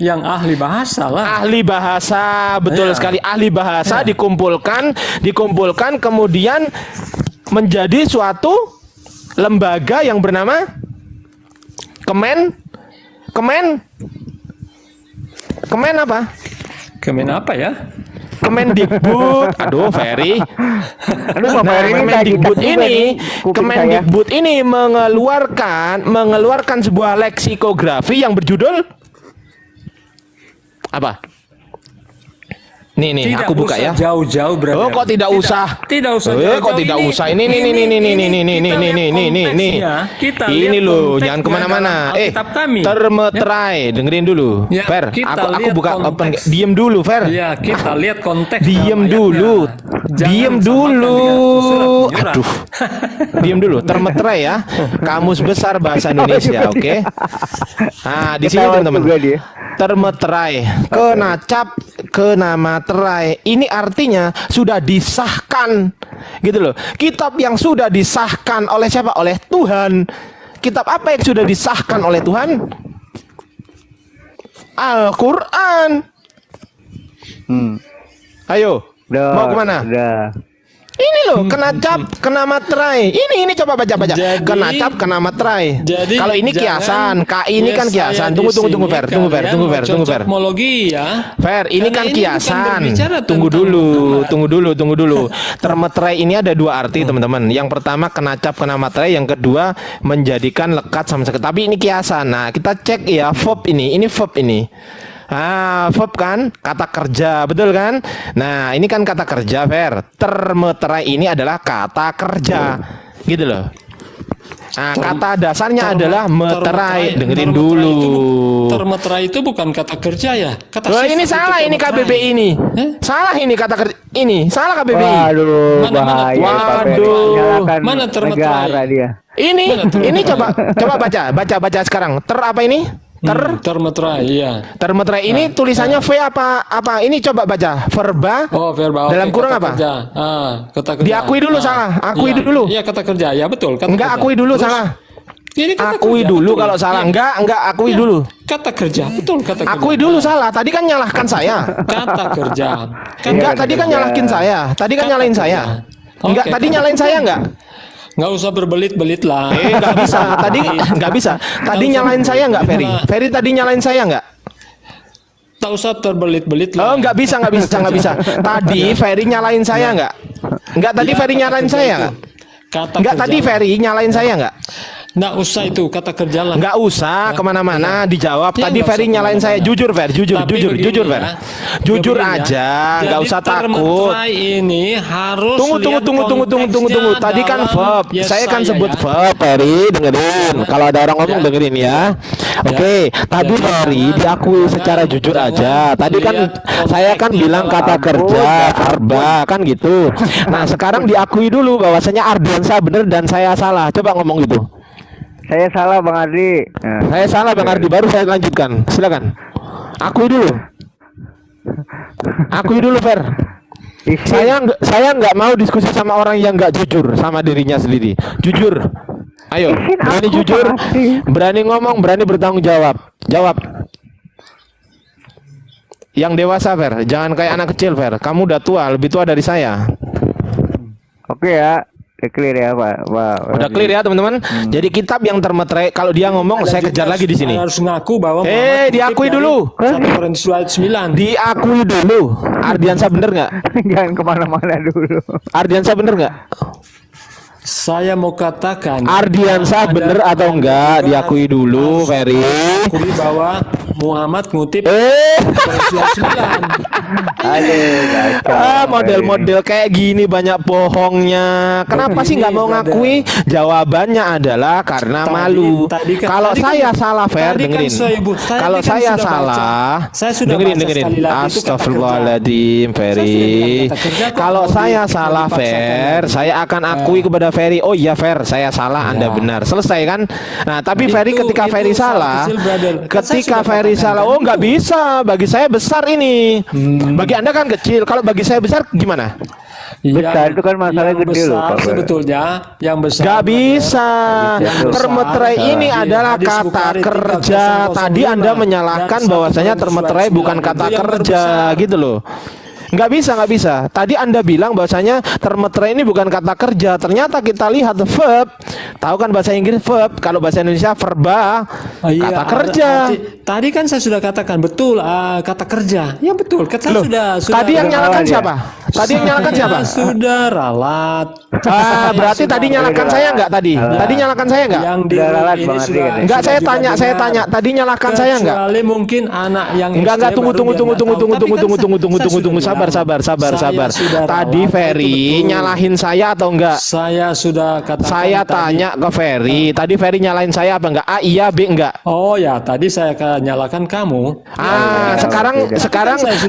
Yang ahli bahasa lah. Ahli bahasa, betul sekali. Ahli bahasa dikumpulkan kemudian menjadi suatu lembaga yang bernama Kemen apa? Kemen apa ya? Kemendikbud. Aduh, Ferry. Kemendikbud ini mengeluarkan sebuah leksikografi yang berjudul apa? Nih, aku buka ya. Jauh-jauh, brother. Oh, kok tidak usah? Tidak usah. Kok tidak usah? Ini loh, jangan kemana-mana. Termeterai, dengerin dulu. Fer, aku buka open. Diem dulu, Fer. Ya, kita lihat konteks. Diem dulu. Aduh. Diem dulu. Termeterai ya. Kamus Besar Bahasa Indonesia, oke? Nah, di sini teman-teman. Termeterai, kenacap, kenamaterai. Ini artinya sudah disahkan, gitu loh. Kitab yang sudah disahkan oleh siapa? Oleh Tuhan. Kitab apa yang sudah disahkan oleh Tuhan? Al-Quran. Ayo, mau kemana? Udah. Ini loh, kena cap, kena materai. Ini coba baca. Jadi- Kena cap, kena materai. Jadi Kalau ini kiasan, KI ini kan kiasan. Tunggu Fer. Tunggu Fer. Cocokmologi ya. Fer, ini Karena kan bukan kiasan. berbicara Tunggu tentang dulu. Termeterai ini ada dua arti, teman-teman. Yang pertama kena cap, kena materai. Yang kedua menjadikan lekat sama sekali. Tapi ini kiasan. Nah, kita cek ya verb ini. Ini verb ini. Verb kan kata kerja, betul kan? Nah, ini kan kata kerja, Fer. Termeterai ini adalah kata kerja, gitu loh. Nah, kata dasarnya adalah meterai. Dengerin dulu. Termeterai itu bukan kata kerja ya. Kata Loh, sifat ini itu salah ini termeterai. KBBI ini. Salah ini kata kerja. Ini salah KBBI. Waduh, Mana? bahaya. Pak Ferry. Waduh. Menyalahkan Mana termeterai? negara dia. Ini coba baca sekarang. Apa ini? Termeterai, iya. Termeterai ini tulisannya V apa? Ini coba baca. Verba. Oh, verba. Dalam Oke, kurung kata apa? Kerja. Kata kerja. Diakui dulu salah. Akui Iya. dulu. Iya, kata kerja. Ya, betul. Kata Enggak, kerja. akui dulu Terus, salah. Ini kata Akui kerja, dulu betul. kalau salah. Iya. Enggak, akui Iya. dulu. Kata kerja, betul kata kerja. Akui dulu salah. Tadi kan nyalahkan saya. Kata kerja. Enggak, Iya, tadi kan kerja. nyalahin saya. Tadi kan Kata nyalahin kerja. saya. Enggak, Oke, tadi kata nyalahin kerja. saya enggak? Nggak usah berbelit-belit lah. Enggak bisa. Tadi enggak bisa. Tadi usah nyalahin saya enggak, Ferry? berbelit-belit. Ferry tadi nyalahin saya enggak? Tak usah terbelit-belit lah. Oh, enggak bisa. Tadi Ferry nyalahin saya enggak? Enggak, tadi Ya, Ferry kata nyalahin kerja saya itu. enggak? Kata Enggak, kerja. tadi Ferry nyalahin saya enggak? Nggak usah itu kata kerja lah. Enggak usah kemana-mana dijawab. Ya, Tadi nggak Ferry usah nyalain saya. kemana-mana. Jujur, Fer. Jujur, Tapi begini Fer. ya. Jujur Begini ya. aja, enggak Jadi usah takut. termeterai ini harus Tunggu. lihat Tunggu. konteksnya Tadi kan dalam verb. yes, Saya kan sebut ya. verb, Ferry. Dengerin. Kalau ada orang ngomong Ya. dengerin ya. Oke, tadi Jadi Ferry jangan- diakui secara jangan- jujur jangan aja. Tadi kan lihat saya kan konteksnya bilang dalam- kata kerja, verba kan gitu. Nah, sekarang diakui dulu bahwasanya Ardiansa benar dan saya salah. Coba ngomong gitu. Saya salah Bang Ardi. Nah, Saya salah Bang Ardi, baru saya lanjutkan. Silakan. Akui dulu. Akui dulu, Fer. izin. Saya nggak mau diskusi sama orang yang nggak jujur sama dirinya sendiri. Jujur. Ayo, Izin berani aku, jujur, Pak Ardi. berani ngomong, berani bertanggung jawab. Jawab. Yang dewasa, Fer. Jangan kayak anak kecil, Fer. Kamu udah tua, lebih tua dari saya. Oke ya. Udah clear ya, Pak. Udah clear ya, teman-teman? Jadi kitab yang termeterai, kalau dia ngomong, saya kejar lagi di sini. Harus ngaku bahwa Muhammad Diakui kutip dulu. dari 1 Korintus ayat 9. Diakui dulu. Ardiansa bener nggak? Jangan kemana-mana dulu. Ardiansa bener nggak? Saya mau katakan Ardiansa bener atau enggak? Diakui dulu, Ferry. Akui bahwa Muhammad ngutip Korintus ayat 9. Aduh, Model-model kayak gini banyak bohongnya. Kenapa sih nggak mau ngakui? Jawabannya adalah karena malu. Kalau saya salah, Fer, dengerin. Kalau saya salah, dengerin. Astagfirullahaladzim, Ferry. Kalau saya salah, Fer, saya akan akui kepada Ferry. Oh iya, Fer, saya salah, Anda benar. Selesai kan? Nah, tapi Ferry ketika Ferry salah, ketika Ferry salah, oh nggak bisa. Bagi saya besar ini. Bagi Anda kan kecil. Kalau bagi saya besar gimana? Besar itu kan masalah yang gede loh, besar Pak. sebetulnya yang besar. Gak bisa. Yang besar Termeterai ini di adalah hadis kata Bukhari kerja. 1305 Tadi Anda menyalahkan dan 1 bahwasanya Korintus termeterai ayat bukan 9. kata Itu yang kerja berbesar. gitu loh. Nggak bisa. Tadi Anda bilang bahwasanya termeterai ini bukan kata kerja. Ternyata kita lihat verb. Tahu kan bahasa Inggris verb. Kalau bahasa Indonesia verba. Oh, iya, Kata kerja. Tadi kan saya sudah katakan betul kata kerja. Ya betul. Saya Loh, sudah tadi yang nyalakan Ralat ya? siapa? Tadi yang nyalakan siapa? Sudah ralat. Berarti tadi nyalakan saya nggak tadi? Tadi nyalakan saya nggak? Yang di Udah ralat ini Bang Ardi sudah- kan? Enggak, sudah saya juga tanya. dengar. Tadi nyalakan saya enggak? Kecuali mungkin anak yang Enggak, SD tunggu. baru dia nggak tahu. Tapi kan Tunggu. saya Sabar. sudah Tadi ralat, Ferry itu betul. nyalahin saya atau enggak? Saya sudah katakan Saya tadi. tanya ke Ferry. Tadi Ferry nyalahin saya apa enggak? A iya, B enggak? Oh ya, tadi saya nyalakan kamu.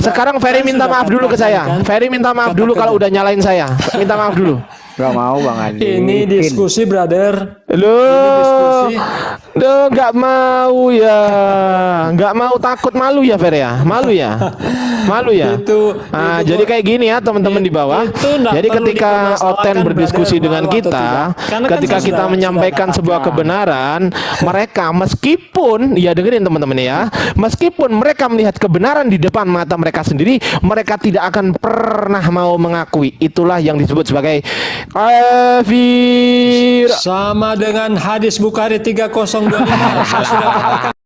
Sekarang Ferry minta maaf dulu ke saya. Ferry minta maaf dulu kalau udah nyalain saya. Minta maaf dulu. Gak mau Bang Ardi. Ini Izin. diskusi, brother. Loh. Diskusi. Duh, nggak mau ya, nggak mau, takut, malu ya Fer ya, malu ya, malu ya. Nah, jadi kayak gini ya teman-teman di bawah. Jadi ketika Oten berdiskusi dengan kita, ketika kita menyampaikan sebuah kebenaran, mereka meskipun, ya dengerin teman-teman ya, meskipun mereka melihat kebenaran di depan mata mereka sendiri, mereka tidak akan pernah mau mengakui. Itulah yang disebut sebagai kafir. Sama dengan hadis Bukhari 3025. Saya sudah katakan.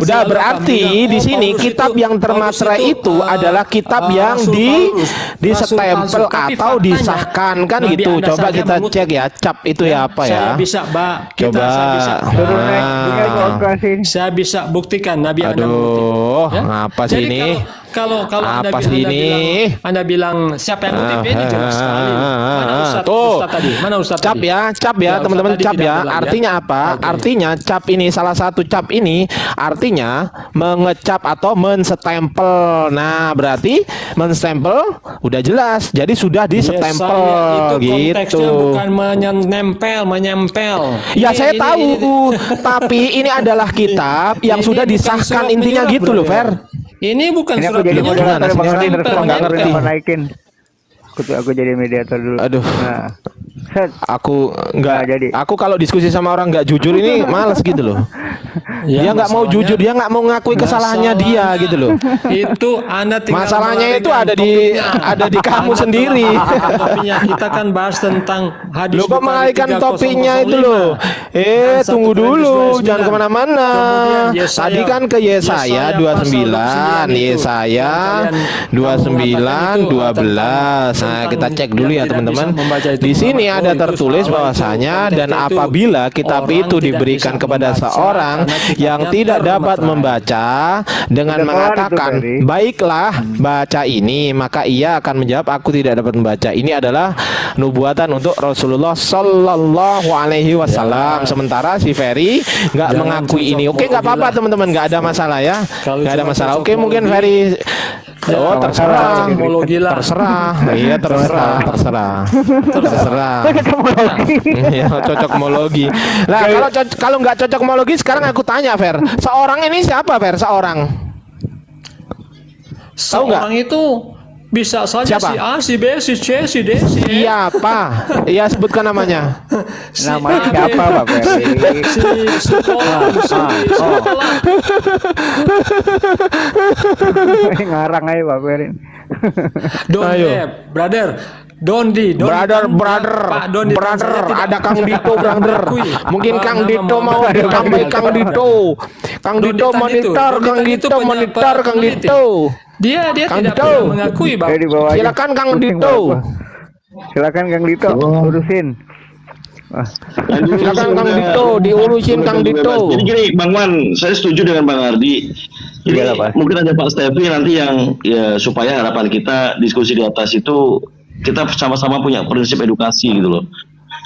Udah berarti di sini kitab yang termaterai itu adalah kitab yang disestempel atau disahkan kan gitu. Coba kita cek ya, cap itu ya apa ya? Saya bisa, coba. Saya bisa buktikan Nabi Anda Aduh, ya? apa sih Jadi ini? Kalau Apa sih ini? Anda bilang siapa yang ngutip ini jelas sekali. Mana Ustaz tadi? Mana Ustaz cap tadi? Cap ya, teman-teman, cap ya. Artinya apa? Okay. Artinya cap ini, salah satu cap ini artinya mengecap atau menstempel. Nah, berarti menstempel udah jelas. Jadi sudah disestempel Konteksnya gitu. bukan menyempel. Ya saya tahu, tapi ini adalah kitab yang sudah disahkan intinya gitu loh, Fer. Ini bukan Ini aku surat jadi menyerah. moderator Bang Adi, Stempel nggak ngerti menyempel. naikin. Aku jadi mediator dulu. Aduh. Nah, set. Aku nggak Nah, jadi. Aku kalau diskusi sama orang nggak jujur ini males gitu loh. Ya, Dia nggak mau jujur, dia nggak mau ngakui kesalahannya dia gitu loh. Itu Anda tinggal Masalahnya itu melarikan ada di kamu Anda sendiri. Topiknya kita kan bahas tentang hadis Lo kok Bukhari mengalihkan 3005. topiknya itu loh. Tunggu dulu, jangan kemana-mana. Tadi kan ke Yesaya 29, Yesaya 29, 12. Nah, kita cek dulu ya teman-teman. Di sini ada tertulis bahwasanya, dan apabila kitab itu diberikan kepada seorang yang tidak dapat membaca dengan mengatakan, baiklah baca ini, maka ia akan menjawab, aku tidak dapat membaca. Ini adalah nubuatan untuk Rasulullah Sallallahu Alaihi Wasallam. Sementara si Ferry nggak mengakui ini. Oke, nggak apa-apa teman-teman, nggak ada masalah ya, nggak ada masalah. Oke, mungkin Ferry, terserah, iya terserah. Ya, cocokmologi. Nah, kalau nggak cocokmologi, sekarang aku tanya, Fer, seorang ini siapa, Fer? Seorang tahu nggak? Seorang itu bisa saja Siapa? si A, si B, si C, si D, si E. Siapa? Iya, sebutkan namanya. Si Namanya A, B, siapa, Pak Ferry? Si sekolah, Ngarang aja Pak Ferry. Ayo. brother. Dondi, Brother, Pak Dondi, ada Kang Dito, brother. Mungkin Kang Dito mau ditambah Kang Dito. Kang Dito monitor, Kang Dito monitor, Kang Dito. Dia Kang tidak Dito. pernah mengakui, Bang. Di bawah aja. Silakan Kang Pusing, Dito. Bapak. Silakan Kang Dito, urusin. Silakan Kang Dito, diurusin Kang Dito. Jadi gini, Bang Wan, saya setuju dengan Bang Ardi. Jadi Iyalah, Pak. mungkin ada Pak Stevi nanti yang ya supaya harapan kita diskusi di atas itu kita sama-sama punya prinsip edukasi gitu loh.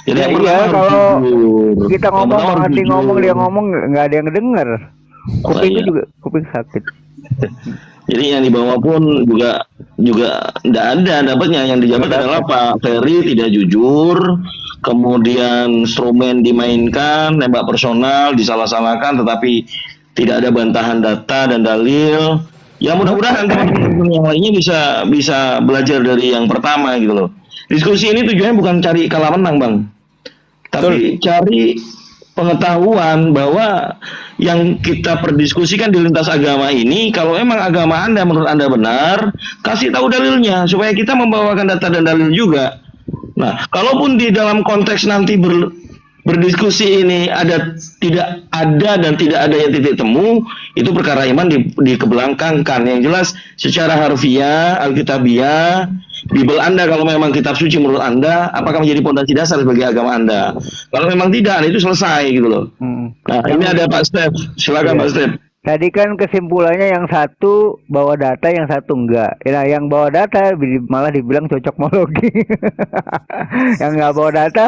Jadi Ya, yang iya, pertama kalau jujur. kita Yang ngomong, pertama Bang Adi jujur. ngomong, dia ngomong, nggak ada yang denger. Kupingnya iya. juga, kuping sakit. Jadi yang di bawah pun juga tidak ada dapatnya. Yang dijabat adalah Pak Ferry tidak jujur, kemudian instrumen dimainkan, nembak personal disalah-salahkan, tetapi tidak ada bantahan data dan dalil. Ya mudah-mudahan teman-teman yang lainnya bisa belajar dari yang pertama gitu loh. Diskusi ini tujuannya bukan cari kalah menang, Bang, tapi cari pengetahuan bahwa yang kita perdiskusikan di lintas agama ini, kalau emang agama Anda menurut Anda benar, kasih tahu dalilnya supaya kita membawakan data dan dalil juga. Nah, kalaupun di dalam konteks nanti berdiskusi ini tidak ada dan tidak ada yang titik temu, itu perkara iman dikebelakangkan. Yang jelas secara harfiah, alkitabiah, Bible Anda kalau memang kitab suci menurut Anda, apakah menjadi pondasi dasar sebagai agama Anda? Kalau memang tidak, nah itu selesai gitu loh. Nah, ini ada Pak Step. Silakan Pak Step. Tadi kan kesimpulannya yang satu bawa data, yang satu enggak. Nah, yang bawa data malah dibilang cocokmologi. Yang enggak bawa data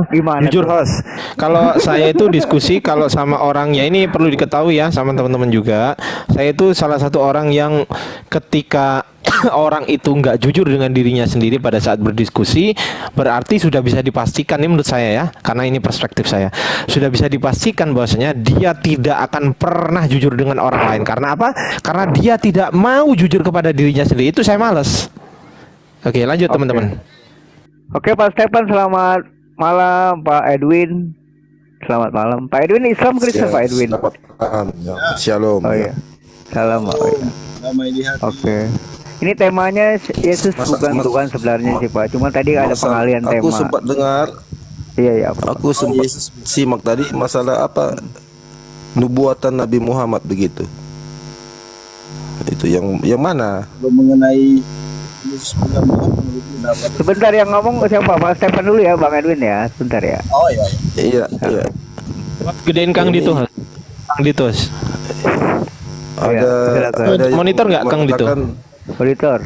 gimana? Jujur tuh? host, kalau saya itu diskusi kalau sama orang, ya ini perlu diketahui ya sama teman-teman juga. Saya itu salah satu orang yang ketika orang itu nggak jujur dengan dirinya sendiri pada saat berdiskusi, berarti sudah bisa dipastikan, ini menurut saya ya, karena ini perspektif saya, sudah bisa dipastikan bahwasanya dia tidak akan pernah jujur dengan orang lain. Karena apa? Karena dia tidak mau jujur kepada dirinya sendiri. Itu saya males. Oke, lanjut teman-teman. Oke, Pak Stefan, selamat malam. Pak Edwin, selamat malam. Pak Edwin Islam Kristen, Pak Edwin. Selamat malam. Shalom. Oh iya. Salam. Oh iya. Oke. Ini temanya Yesus bukan sebenarnya sih Pak. Cuma tadi ada pengalian tema. Aku sempat dengar. Iya Pak. Aku sempat simak tadi masalah apa nubuatan Nabi Muhammad begitu. Itu yang mana? Mengenai Sebentar, yang ngomong siapa? Pak Stefan dulu ya, Bang Edwin ya. Sebentar ya. Oh iya. Iya. Gedein Kang Dito. Kang Ditos. Ada monitor nggak Kang Dito? Monitor.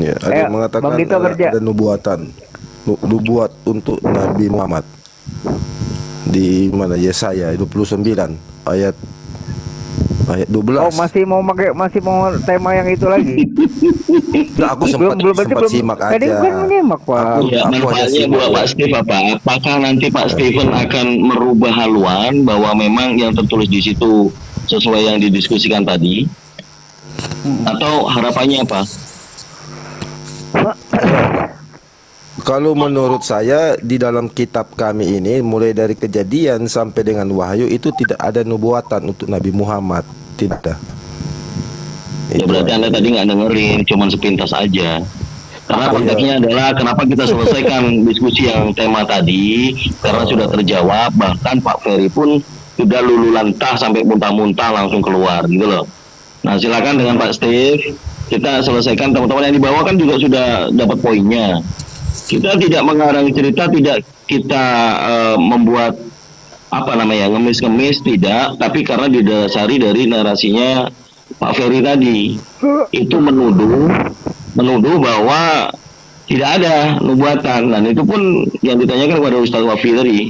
Ya, ada yang mengatakan Bang Dito kerja. ada nubuat untuk Nabi Muhammad di mana Yesaya 29 ayat 12. Oh, masih mau tema yang itu lagi. Nah, aku sempat simak aja. Tadi kan menyimak, Pak. Ya, manfaatnya buat Pak Steve apa? Apakah nanti Pak Steven akan merubah haluan bahwa memang yang tertulis di situ sesuai yang didiskusikan tadi? Atau harapannya apa? Kalau menurut saya di dalam kitab kami ini mulai dari Kejadian sampai dengan Wahyu itu tidak ada nubuatan untuk Nabi Muhammad, tidak. Ya berarti Anda tadi nggak dengerin, cuman sepintas aja. Karena konteksnya adalah kenapa kita selesaikan diskusi yang tema tadi, karena sudah terjawab, bahkan Pak Ferry pun sudah lulu lantah sampai muntah-muntah langsung keluar gitu loh. Nah silakan dengan Pak Steve, kita selesaikan, teman-teman yang di bawah kan juga sudah dapat poinnya. Kita tidak mengarang cerita, tidak kita membuat ngemis-ngemis, tidak, tapi karena didasari dari narasinya Pak Ferry tadi, itu menuduh bahwa tidak ada nubuatan, dan itu pun yang ditanyakan kepada Ustaz Wafi tadi.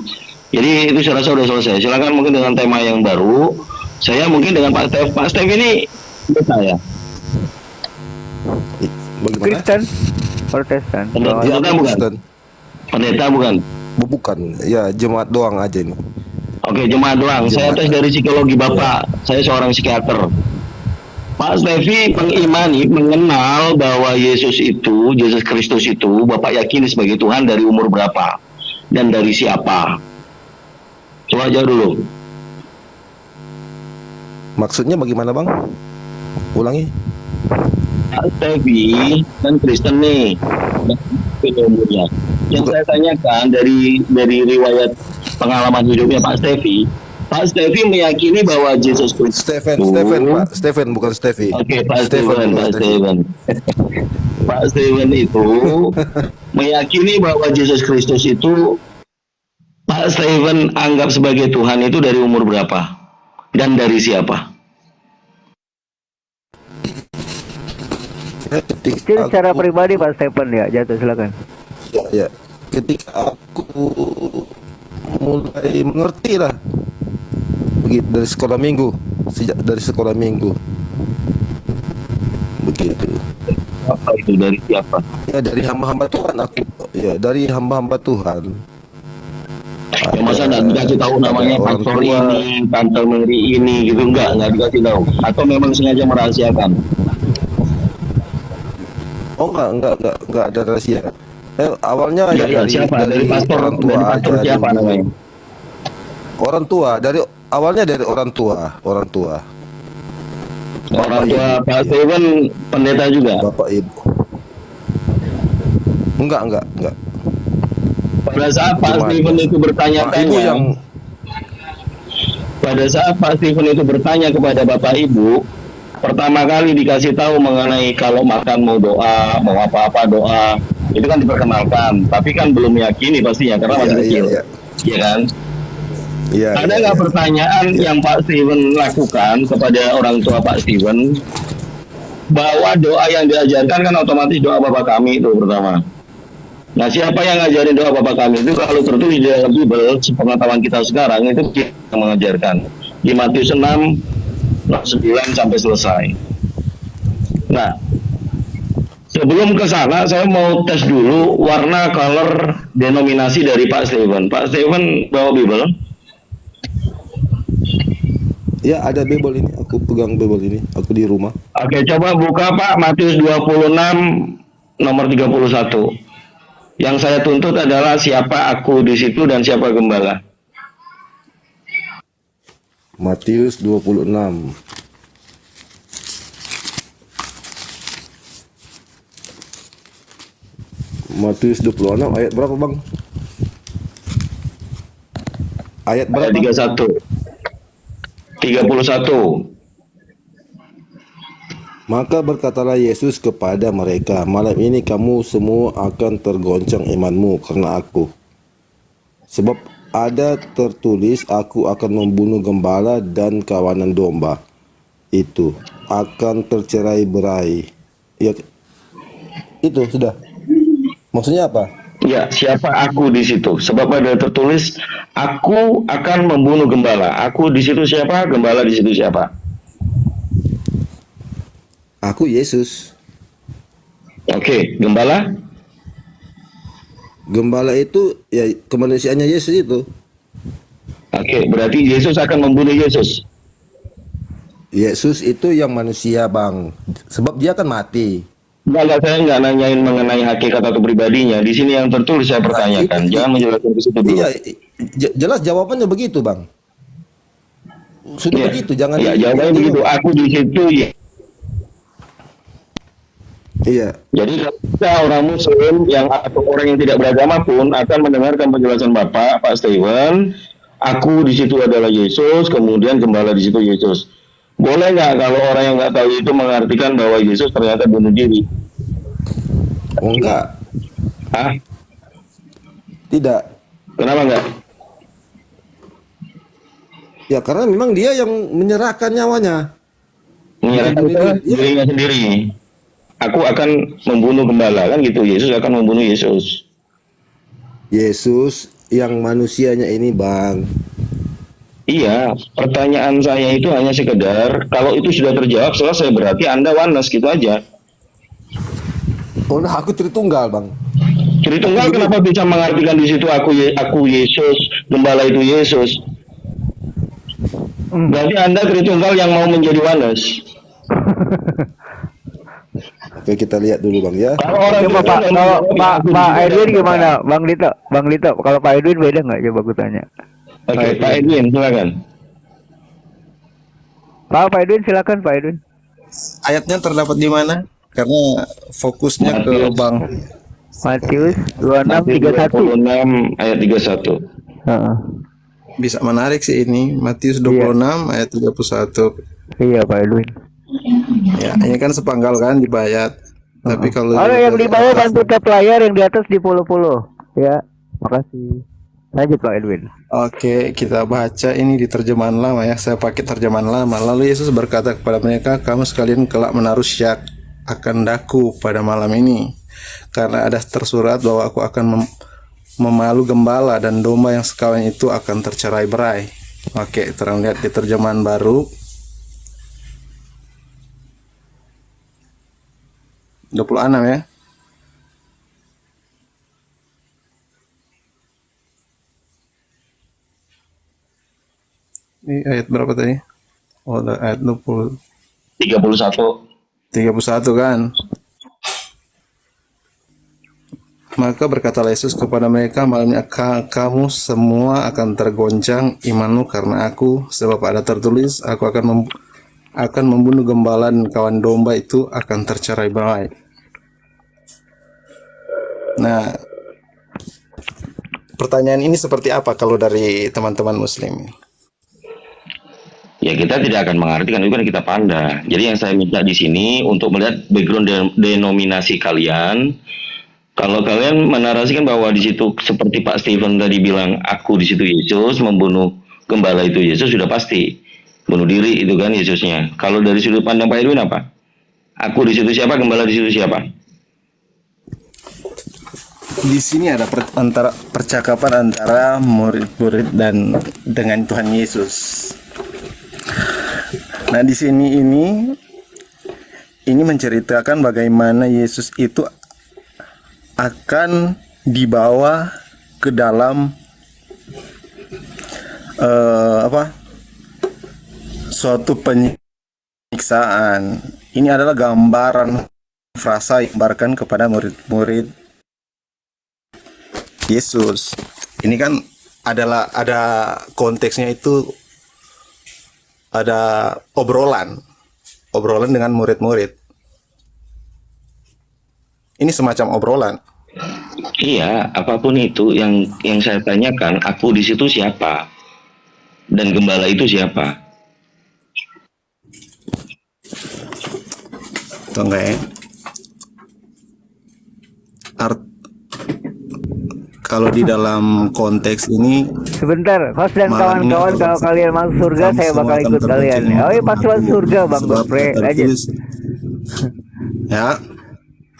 Jadi itu saya rasa sudah selesai. Silakan mungkin dengan tema yang baru. Saya mungkin dengan Pak Steve. Pak Steve ini saya. Kristen, Protestan. Pendeta bukan? Pendeta bukan? Bukan, ya jemaat doang aja ini. Oke, jemaat doang. Saya tes dari psikologi Bapak. Saya seorang psikiater. Pak Stevi mengenal bahwa Yesus Kristus itu Bapak yakini sebagai Tuhan dari umur berapa dan dari siapa? Coba jawab dulu. Maksudnya bagaimana Bang? Ulangi. Pak Stevi kan Kristen nih, umurnya. Yang saya tanyakan dari riwayat pengalaman hidupnya Pak Stevi meyakini bahwa Yesus Kristus. Stephen bukan Stevi. Oke, Pak Steven. Pak Steven itu meyakini bahwa Yesus Kristus itu Pak Steven anggap sebagai Tuhan itu dari umur berapa dan dari siapa? Itu secara pribadi Pak Stephen ya, jatuh silakan. Ya, ketika aku mulai mengerti lah, begitu dari sekolah minggu, begitu. Apa itu dari siapa? Ya dari hamba-hamba Tuhan aku. Ya dari hamba-hamba Tuhan. Ya, masa nggak dikasih tahu namanya pastor ini, Tante Mary ini gitu, nggak dikasih tahu? Atau memang sengaja merahasiakan? Oh enggak ada rahasia. Awalnya dari pastor, orang tua dari pastor aja. Siapa namanya? Orang tua, awalnya dari orang tua. Orang tua Pak Steven pendeta juga? Bapak Ibu. Enggak. Pada saat Pak Steven itu bertanya-tanya, pada saat Pak Steven itu bertanya kepada Bapak Ibu, pertama kali dikasih tahu mengenai kalau makan mau doa, mau apa-apa doa, itu kan diperkenalkan, tapi kan belum meyakini pastinya karena masih kecil, iya kan? Iya. Ada nggak pertanyaan yang Pak Steven lakukan kepada orang tua Pak Steven bahwa doa yang diajarkan kan otomatis doa Bapa Kami itu pertama. Nah, siapa yang ngajarin doa Bapa Kami itu kalau tertulis di dalam Bible, sepengetahuan kita sekarang itu kita mengajarkan di Matius 6 9 sampai selesai. Nah, sebelum ke sana, saya mau tes dulu warna color denominasi dari Pak Steven. Pak Steven bawa Bible? Ya, ada Bible ini. Aku pegang Bible ini. Aku di rumah. Oke, coba buka Pak Matius 26 nomor 31. Yang saya tuntut adalah siapa aku di situ dan siapa gembala. Matius 26. Matius 26 ayat berapa, Bang? Ayat berapa? Ayat 31. Maka berkatalah Yesus kepada mereka, malam ini kamu semua akan tergoncang imanmu karena aku. Sebab ada tertulis, aku akan membunuh gembala dan kawanan domba. Itu akan tercerai-berai. Ya, itu sudah. Maksudnya apa? Ya, siapa aku di situ? Sebab ada tertulis, aku akan membunuh gembala. Aku di situ siapa? Gembala di situ siapa? Aku Yesus. Oke, gembala? Gembala itu ya kemanusiaannya Yesus itu. Oke, berarti Yesus akan membunuh Yesus. Yesus itu yang manusia, Bang. Sebab dia kan mati. Enggak, saya nggak nanyain mengenai hakikat atau pribadinya. Di sini yang tertulis saya pertanyakan. Jangan menjelaskan ke situ dulu. Iya, jelas jawabannya begitu, Bang. Sudah Iya. begitu, jangan Ya, jawabannya begitu. Aku di situ ya. Iya. Jadi kita orang Muslim yang atau orang yang tidak beragama pun akan mendengarkan penjelasan Bapak, Pak Steven. Aku di situ adalah Yesus, kemudian gembala di situ Yesus. Boleh nggak kalau orang yang nggak tahu itu mengartikan bahwa Yesus ternyata bunuh diri? Oh, enggak. Hah? Tidak. Kenapa enggak? Ya karena memang dia yang menyerahkan nyawanya. Menyerahkan dirinya sendiri. Aku akan membunuh gembala, kan gitu. Yesus akan membunuh Yesus. Yesus yang manusianya ini, Bang. Iya, pertanyaan saya itu hanya sekedar kalau itu sudah terjawab selesai, berarti Anda oneness gitu aja. Oh, nah, aku Tritunggal, Bang. Tritunggal kenapa bisa mengartikan di situ aku Yesus, gembala itu Yesus? Berarti Anda Tritunggal yang mau menjadi oneness. Oke, kita lihat dulu, Bang, ya. Kalau orang Coba Pak, kalau Pak Edwin gimana? Bang Dito, kalau Pak Edwin beda nggak? Coba aku tanya. Oke, Pak Edwin, silakan. Pak Edwin, silakan Pak Edwin. Ayatnya terdapat di mana? Karena fokusnya ke Bang. Matius 26:31. 26 ayat 31. Heeh. Bisa menarik sih ini. Matius 26 ayat 31. Iya Pak Edwin. Ya, ini kan sepanggal kan di bayat. Tapi kalau Yang di bawah bantu tap layar, yang di atas di polo-polo. Ya, makasih. Lanjut Pak Edwin. Oke, kita baca ini di terjemahan lama ya. Saya pakai terjemahan lama. Lalu Yesus berkata kepada mereka, kamu sekalian kelak menaruh syak akan daku pada malam ini. Karena ada tersurat bahwa aku akan memalu gembala dan domba yang sekawan itu akan tercerai-berai. Oke, terang lihat di terjemahan baru. 26 ya. Ini ayat berapa tadi? Oh, ayat 20. 31. 31 kan. Maka berkatalah Yesus kepada mereka, malamnya kamu semua akan tergoncang imanmu karena aku, sebab ada tertulis, aku akan membunuh gembala dan kawan domba itu akan tercerai-berai. Nah, pertanyaan ini seperti apa kalau dari teman-teman Muslim? Ya kita tidak akan mengartikan, itu kan kita pandang. Jadi yang saya minta di sini untuk melihat background denominasi kalian. Kalau kalian menarasikan bahwa di situ seperti Pak Steven tadi bilang, aku di situ Yesus, membunuh gembala itu Yesus, sudah pasti bunuh diri itu kan Yesusnya. Kalau dari sudut pandang Pak Edwin apa? Aku di situ siapa, gembala di situ siapa? Di sini ada percakapan antara murid-murid dan dengan Tuhan Yesus. Nah, di sini ini menceritakan bagaimana Yesus itu akan dibawa ke dalam suatu penyiksaan. Ini adalah gambaran frasa yang digambarkan kepada murid-murid Yesus. Ini kan ada konteksnya, itu ada obrolan dengan murid-murid. Ini semacam obrolan. Iya, apapun itu yang saya tanyakan, aku di situ siapa dan gembala itu siapa? Atau enggak ya? Kalau di dalam konteks ini, Sebentar, host dan malam ini kawan-kawan, kalau kalian masuk surga, kamu saya semua bakal akan ikut kalian. terkuncin Oh iya, pasti masuk surga, Bang sebab Gopre. Lanjut. tertulis. Ya,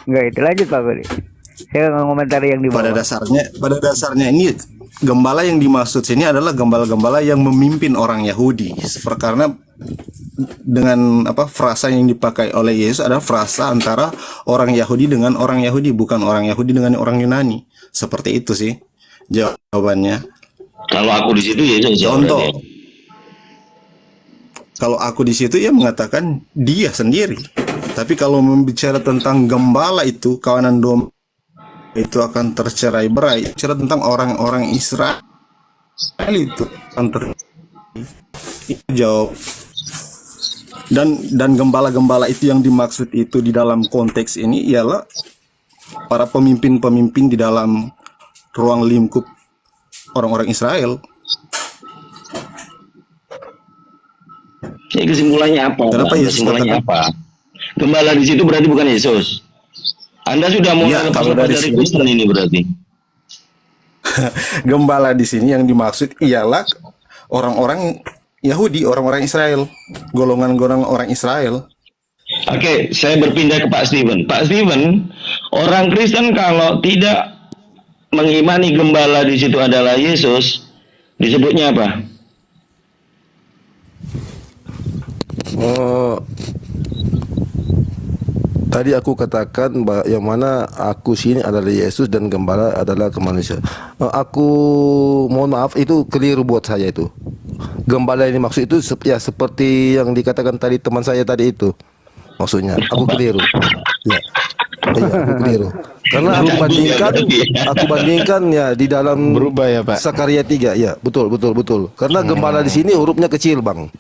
Enggak, itu lanjut Pak Gori. Saya nggak komentari yang di pada bawah. dasarnya ini gembala yang dimaksud sini adalah gembala-gembala yang memimpin orang Yahudi. Karena dengan frasa yang dipakai oleh Yesus adalah frasa antara orang Yahudi dengan orang Yahudi, bukan orang Yahudi dengan orang Yunani. Seperti itu sih jawabannya. Kalau aku di situ ya Contoh, kalau aku di situ ya mengatakan dia sendiri. Tapi kalau membicara tentang gembala itu, kawanan domba itu akan tercerai-berai. Bicara tentang orang-orang Israel itu akan itu jawab. Dan gembala-gembala itu yang dimaksud itu di dalam konteks ini ialah para pemimpin-pemimpin di dalam ruang lingkup orang-orang Israel. Jadi kesimpulannya apa? Kenapa Yesus Kesimpulannya katakan? apa? Gembala di situ berarti bukan Yesus. Anda sudah mau Ya, kalau dari dari sini- Kristen ini berarti. Gembala di sini yang dimaksud ialah orang-orang Yahudi, orang-orang Israel, golongan-golongan orang Israel. Oke, saya berpindah ke Pak Steven. Pak Steven, orang Kristen kalau tidak mengimani gembala di situ adalah Yesus, disebutnya apa? Tadi aku katakan yang mana aku sini adalah Yesus dan gembala adalah kemanusiaan. Aku mohon maaf, itu keliru buat saya itu. Gembala yang dimaksud itu ya seperti yang dikatakan tadi teman saya tadi itu. Maksudnya aku keliru. Ya. Iya, aku keliru. Karena aku bandingkan ya di dalam Berubah ya, Pak? Sakaria 3, ya, betul. Karena gembala di sini hurufnya kecil, Bang.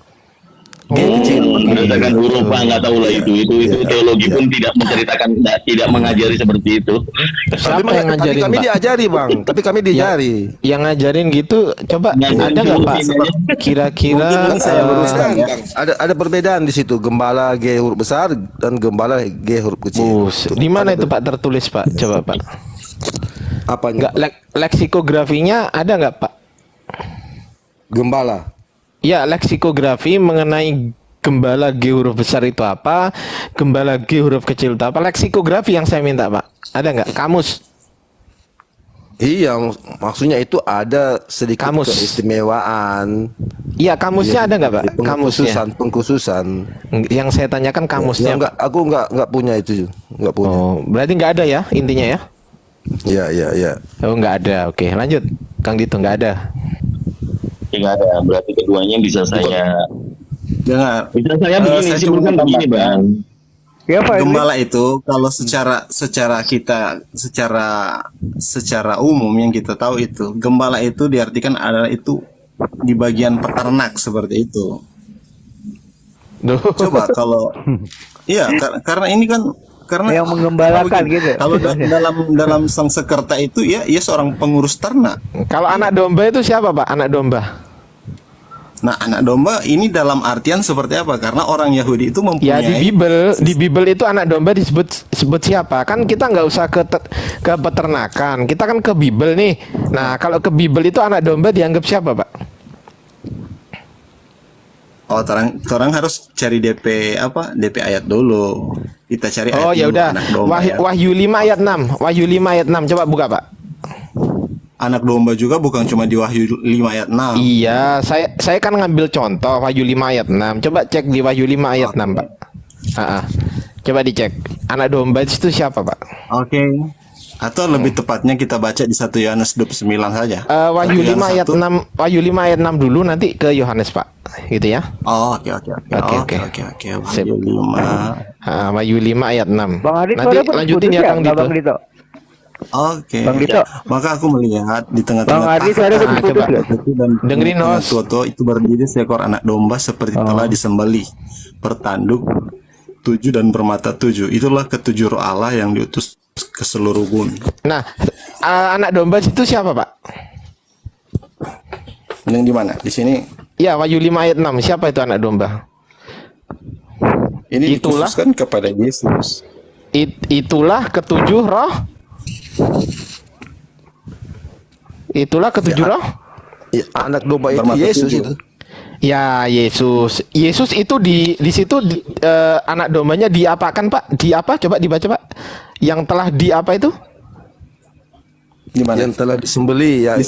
Kecil. Menceritakan huruf nggak tahu lah itu teologi pun tidak menceritakan, tidak mengajari seperti itu. Siapa yang ngajarin, Tapi kami Pak? diajari, Bang. Tapi kami diajari. Yang ngajarin gitu, coba Ngajarin ada nggak Pak? huruf ini aja. Kira-kira saya luruskan. Ada perbedaan di situ, gembala G huruf besar dan gembala G huruf kecil. di mana itu Pak tertulis Pak? Coba Pak. Apanya? Nggak leksikografinya ada nggak Pak? Gembala. Ya, leksikografi mengenai gembala G huruf besar itu apa, gembala G huruf kecil itu apa? Leksikografi yang saya minta Pak. Ada nggak? Kamus. Iya, maksudnya itu ada sedikit Kamus. keistimewaan. Iya, kamusnya ada nggak Pak? Pengkhususan. Yang saya tanyakan kamusnya. Ya, aku enggak punya itu, enggak punya. Oh, berarti nggak ada ya intinya ya? Ya. Oh, nggak ada. Oke, lanjut. Kang Dito, nggak ada. Tidak ada, berarti keduanya bisa saya Dengar. begini, Saya simpulkan cuma begini, tambahkan. Bang. Ya Pak, ini Gembala itu kalau secara umum yang kita tahu itu, gembala itu diartikan adalah itu di bagian peternak seperti itu. Duh. Coba kalau iya karena ini kan karena yang menggembalakan gitu. kalau dalam Sangsekerta itu ya seorang pengurus ternak. Kalau anak domba itu siapa Pak? Anak domba. Nah, anak domba ini dalam artian seperti apa? Karena orang Yahudi itu Ya mempunyai di Bible itu anak domba disebut siapa? Kan kita nggak usah ke peternakan, kita kan ke Bible nih. Nah kalau ke Bible itu anak domba dianggap siapa Pak? Oh, orang harus cari DP ayat dulu. Kita cari ayat Oh ya dulu, udah, anak domba ya. Wahyu 5 ayat 6, Wahyu 5 ayat 6, coba buka Pak. Anak domba juga bukan cuma di Wahyu 5 ayat 6. Iya, saya kan ngambil contoh Wahyu 5 ayat 6. Coba cek di Wahyu 5 ayat 6 Pak. Coba dicek. Anak domba itu siapa, Pak? Oke. Atau lebih tepatnya kita baca di 1 Yohanes 29 saja. Wahyu 5 Yohanes ayat 1. 6, Wahyu 5 ayat 6 dulu, nanti ke Yohanes, Pak. Gitu ya. Oh, oke. Oke. Sip. Wahyu 5. Wahyu 5 ayat 6. Bang Adi, Nanti lanjutin ya, Kang Dito. Bang Dito. Oke. Bang Dito. Maka aku melihat di tengah-tengah Bang Adi, suara takhta putus-putus coba. nggak? itu dan Dengerin, tengah Nos. Toto itu berdiri seekor anak domba seperti telah disembelih, bertanduk 7 dan bermata 7. Itulah ketujuh roh Allah yang diutus ke seluruh bumi. Nah, anak domba itu siapa, Pak? Yang di mana? Di sini. Ya, Wahyu 5 ayat 6. Siapa itu anak domba? Ini Itulah. dikhususkan kepada Yesus. Itulah ketujuh roh. Itulah ketujuh roh. Ya, anak domba itu Bermata Yesus 7. itu. Ya, Yesus. Yesus itu di situ anak dombanya diapakan, Pak? Di apa? Coba dibaca, Pak. Yang telah di apa itu? Di mana? Yang telah disembeli ya.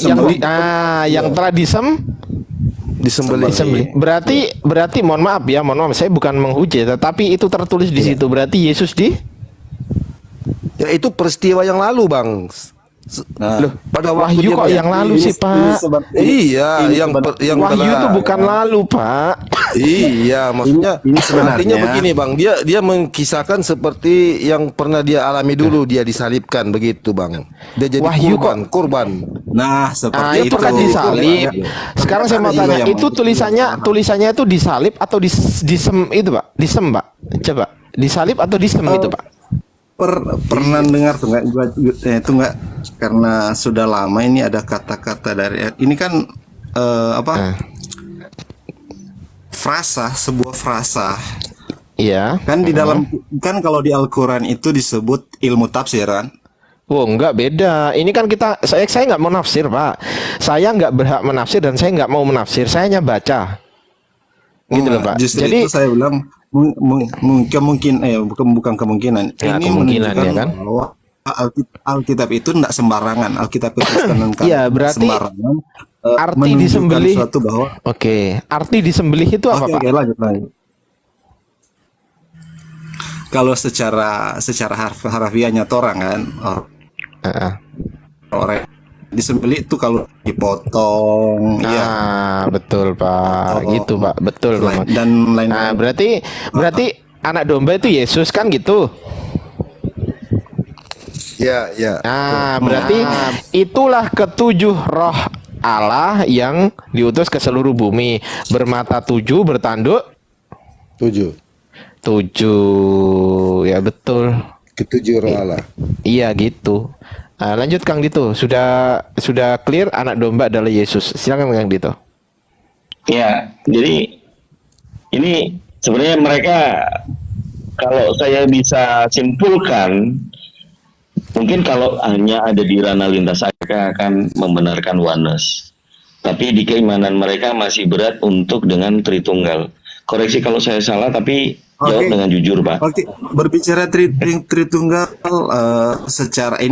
Yang telah Disembeli. Berarti mohon maaf, saya bukan menghujat, tetapi itu tertulis di situ. Berarti Yesus Ya itu peristiwa yang lalu, Bang. Loh, Pada Wahyu dia kok yang lalu sih, Pak? Iya, yang Wahyu itu telah- bukan lalu, Pak. Iya, maksudnya Ini sebenarnya- artinya begini, Bang. Dia mengkisahkan seperti yang pernah dia alami dulu, dia disalibkan begitu, Bang. Dia jadi Wahyu kurban. Nah, seperti Itu kan disalib. Sekarang saya mau tanya, itu tulisannya itu disalib atau disem itu, Pak? Disem, Pak. Coba, disalib atau disem itu, Pak? Pernah dengar tuh nggak? Itu nggak, karena sudah lama ini ada kata-kata dari ini kan frasa, sebuah frasa Iya. kan di dalam, kan kalau di Al-Quran itu disebut ilmu tafsir kan. Oh, enggak, beda. Ini kan saya nggak mau nafsir, Pak. Saya nggak berhak menafsir dan saya nggak mau menafsir. Saya hanya baca. Gitu loh, Pak. Justru Jadi itu saya bilang bukan kemungkinan. Ya, Ini kemungkinan, menunjukkan ya kan? bahwa Alkitab itu tidak sembarangan. Alkitab Kekristenan kan Iya, tidak berarti sembarangan. arti Menunjukkan disembelih. suatu bahwa Oke, arti disembelih itu apa, Pak? Oke, lanjut lagi. Kalau secara harfiahnya orang kan, orang disembelih itu kalau dipotong, ya, Betul, Pak. Gitu, Pak. Betul, Pak. dan lain. Nah, berarti anak domba itu Yesus kan gitu. Ya, ya. Nah, berarti itulah ketujuh roh Allah yang diutus ke seluruh bumi, bermata 7, bertanduk 7. 7. Ya, betul. Ketujuh roh Allah. Iya, gitu. Nah, lanjut Kang Dito. Sudah clear anak domba adalah Yesus. Silakan Kang Dito. Ya, jadi ini sebenarnya mereka, kalau saya bisa simpulkan, mungkin kalau hanya ada di ranah lintas mereka akan membenarkan oneness. Tapi di keimanan mereka masih berat untuk dengan Tritunggal. Koreksi kalau saya salah, tapi jawab Oke. dengan jujur, Pak. Oke, berbicara Tritunggal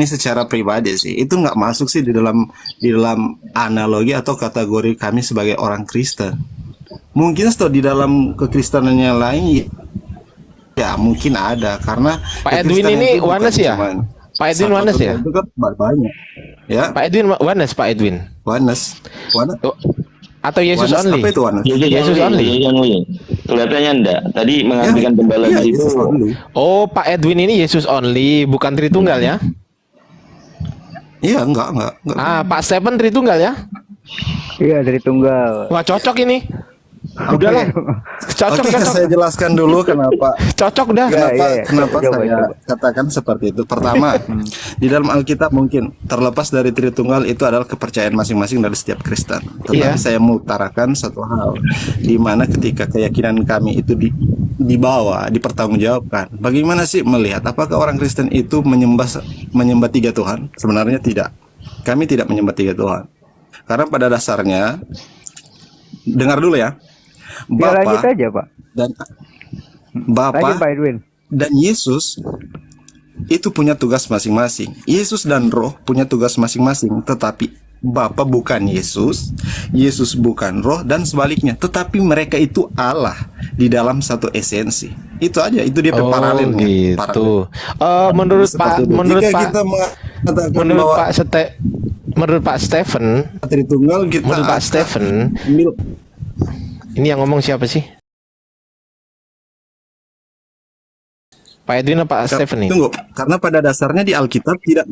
secara pribadi sih, itu nggak masuk sih di dalam analogi atau kategori kami sebagai orang Kristen. Mungkin setelah di dalam kekristenan yang lain, ya mungkin ada, karena Pak Edwin kekristenan ini itu bukan oneness ya? cuman Pak Edwin satu oneness atau ya? dua, itu kan banyak, ya. Pak Edwin oneness, Pak Edwin. Oneness. Oh, atau Yesus Oneness, only? apa itu oneness? Yesus only. Kelihatannya enggak. Tadi mengartikan gembala Iya, di situ. Yesus only. Oh, Pak Edwin ini Yesus only, bukan Tritunggal ya? Iya, enggak. Pak Stephen Tritunggal ya? Iya, dari tunggal. Wah, cocok ini. Udahlah. Cocok, Oke, cocok. saya jelaskan dulu kenapa Cocok dah. Kenapa Coba, saya coba. katakan seperti itu? Pertama, di dalam Alkitab mungkin terlepas dari Tritunggal itu adalah kepercayaan masing-masing dari setiap Kristen. Tetapi Iya. saya mau utarakan satu hal, di mana ketika keyakinan kami itu dibawa, dipertanggungjawabkan. Bagaimana sih melihat apakah orang Kristen itu menyembah tiga Tuhan? Sebenarnya tidak. Kami tidak menyembah tiga Tuhan. Karena pada dasarnya, dengar dulu ya, Ya, lanjut Bapa aja, Pak. dan Lanjut, Bapa Pak Edwin. dan Yesus itu punya tugas masing-masing. Yesus dan Roh punya tugas masing-masing, tetapi Bapa bukan Yesus, Yesus bukan Roh, dan sebaliknya. Tetapi mereka itu Allah di dalam satu esensi. Itu aja, itu dia Oh, paralelnya. gitu. Menurut Pak, Seperti itu. menurut Jika Pak, kita mengatakan menurut bahwa Pak menurut Pak Stephen, Tritunggal, kita menurut Pak akan Stephen, mil- ini yang ngomong siapa sih? Pak Edwin apa Pak Stephen nih? Tunggu, karena pada dasarnya di Alkitab tidak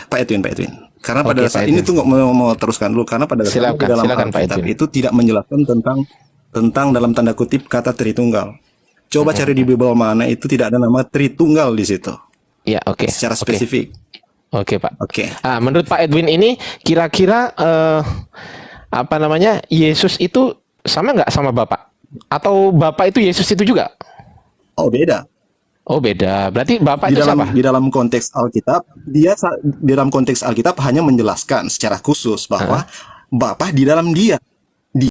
Pak Edwin. Karena pada Oke, dasar Pak ini Edwin. tunggu mau teruskan dulu, karena pada dasarnya Silakan, di dalam silakan, Pak Alkitab Edwin. itu tidak menjelaskan tentang dalam tanda kutip kata Tritunggal. Coba cari di Bible mana itu tidak ada nama Tritunggal di situ Ya, oke. secara Oke. spesifik. Oke, Pak. Oke. Menurut Pak Edwin ini kira-kira apa namanya? Yesus itu sama nggak sama Bapak? Atau Bapak itu Yesus itu juga? Oh, beda. Oh, beda. Berarti Bapak Di itu dalam siapa? di dalam konteks Alkitab, di dalam konteks Alkitab hanya menjelaskan secara khusus bahwa Bapa di dalam Dia.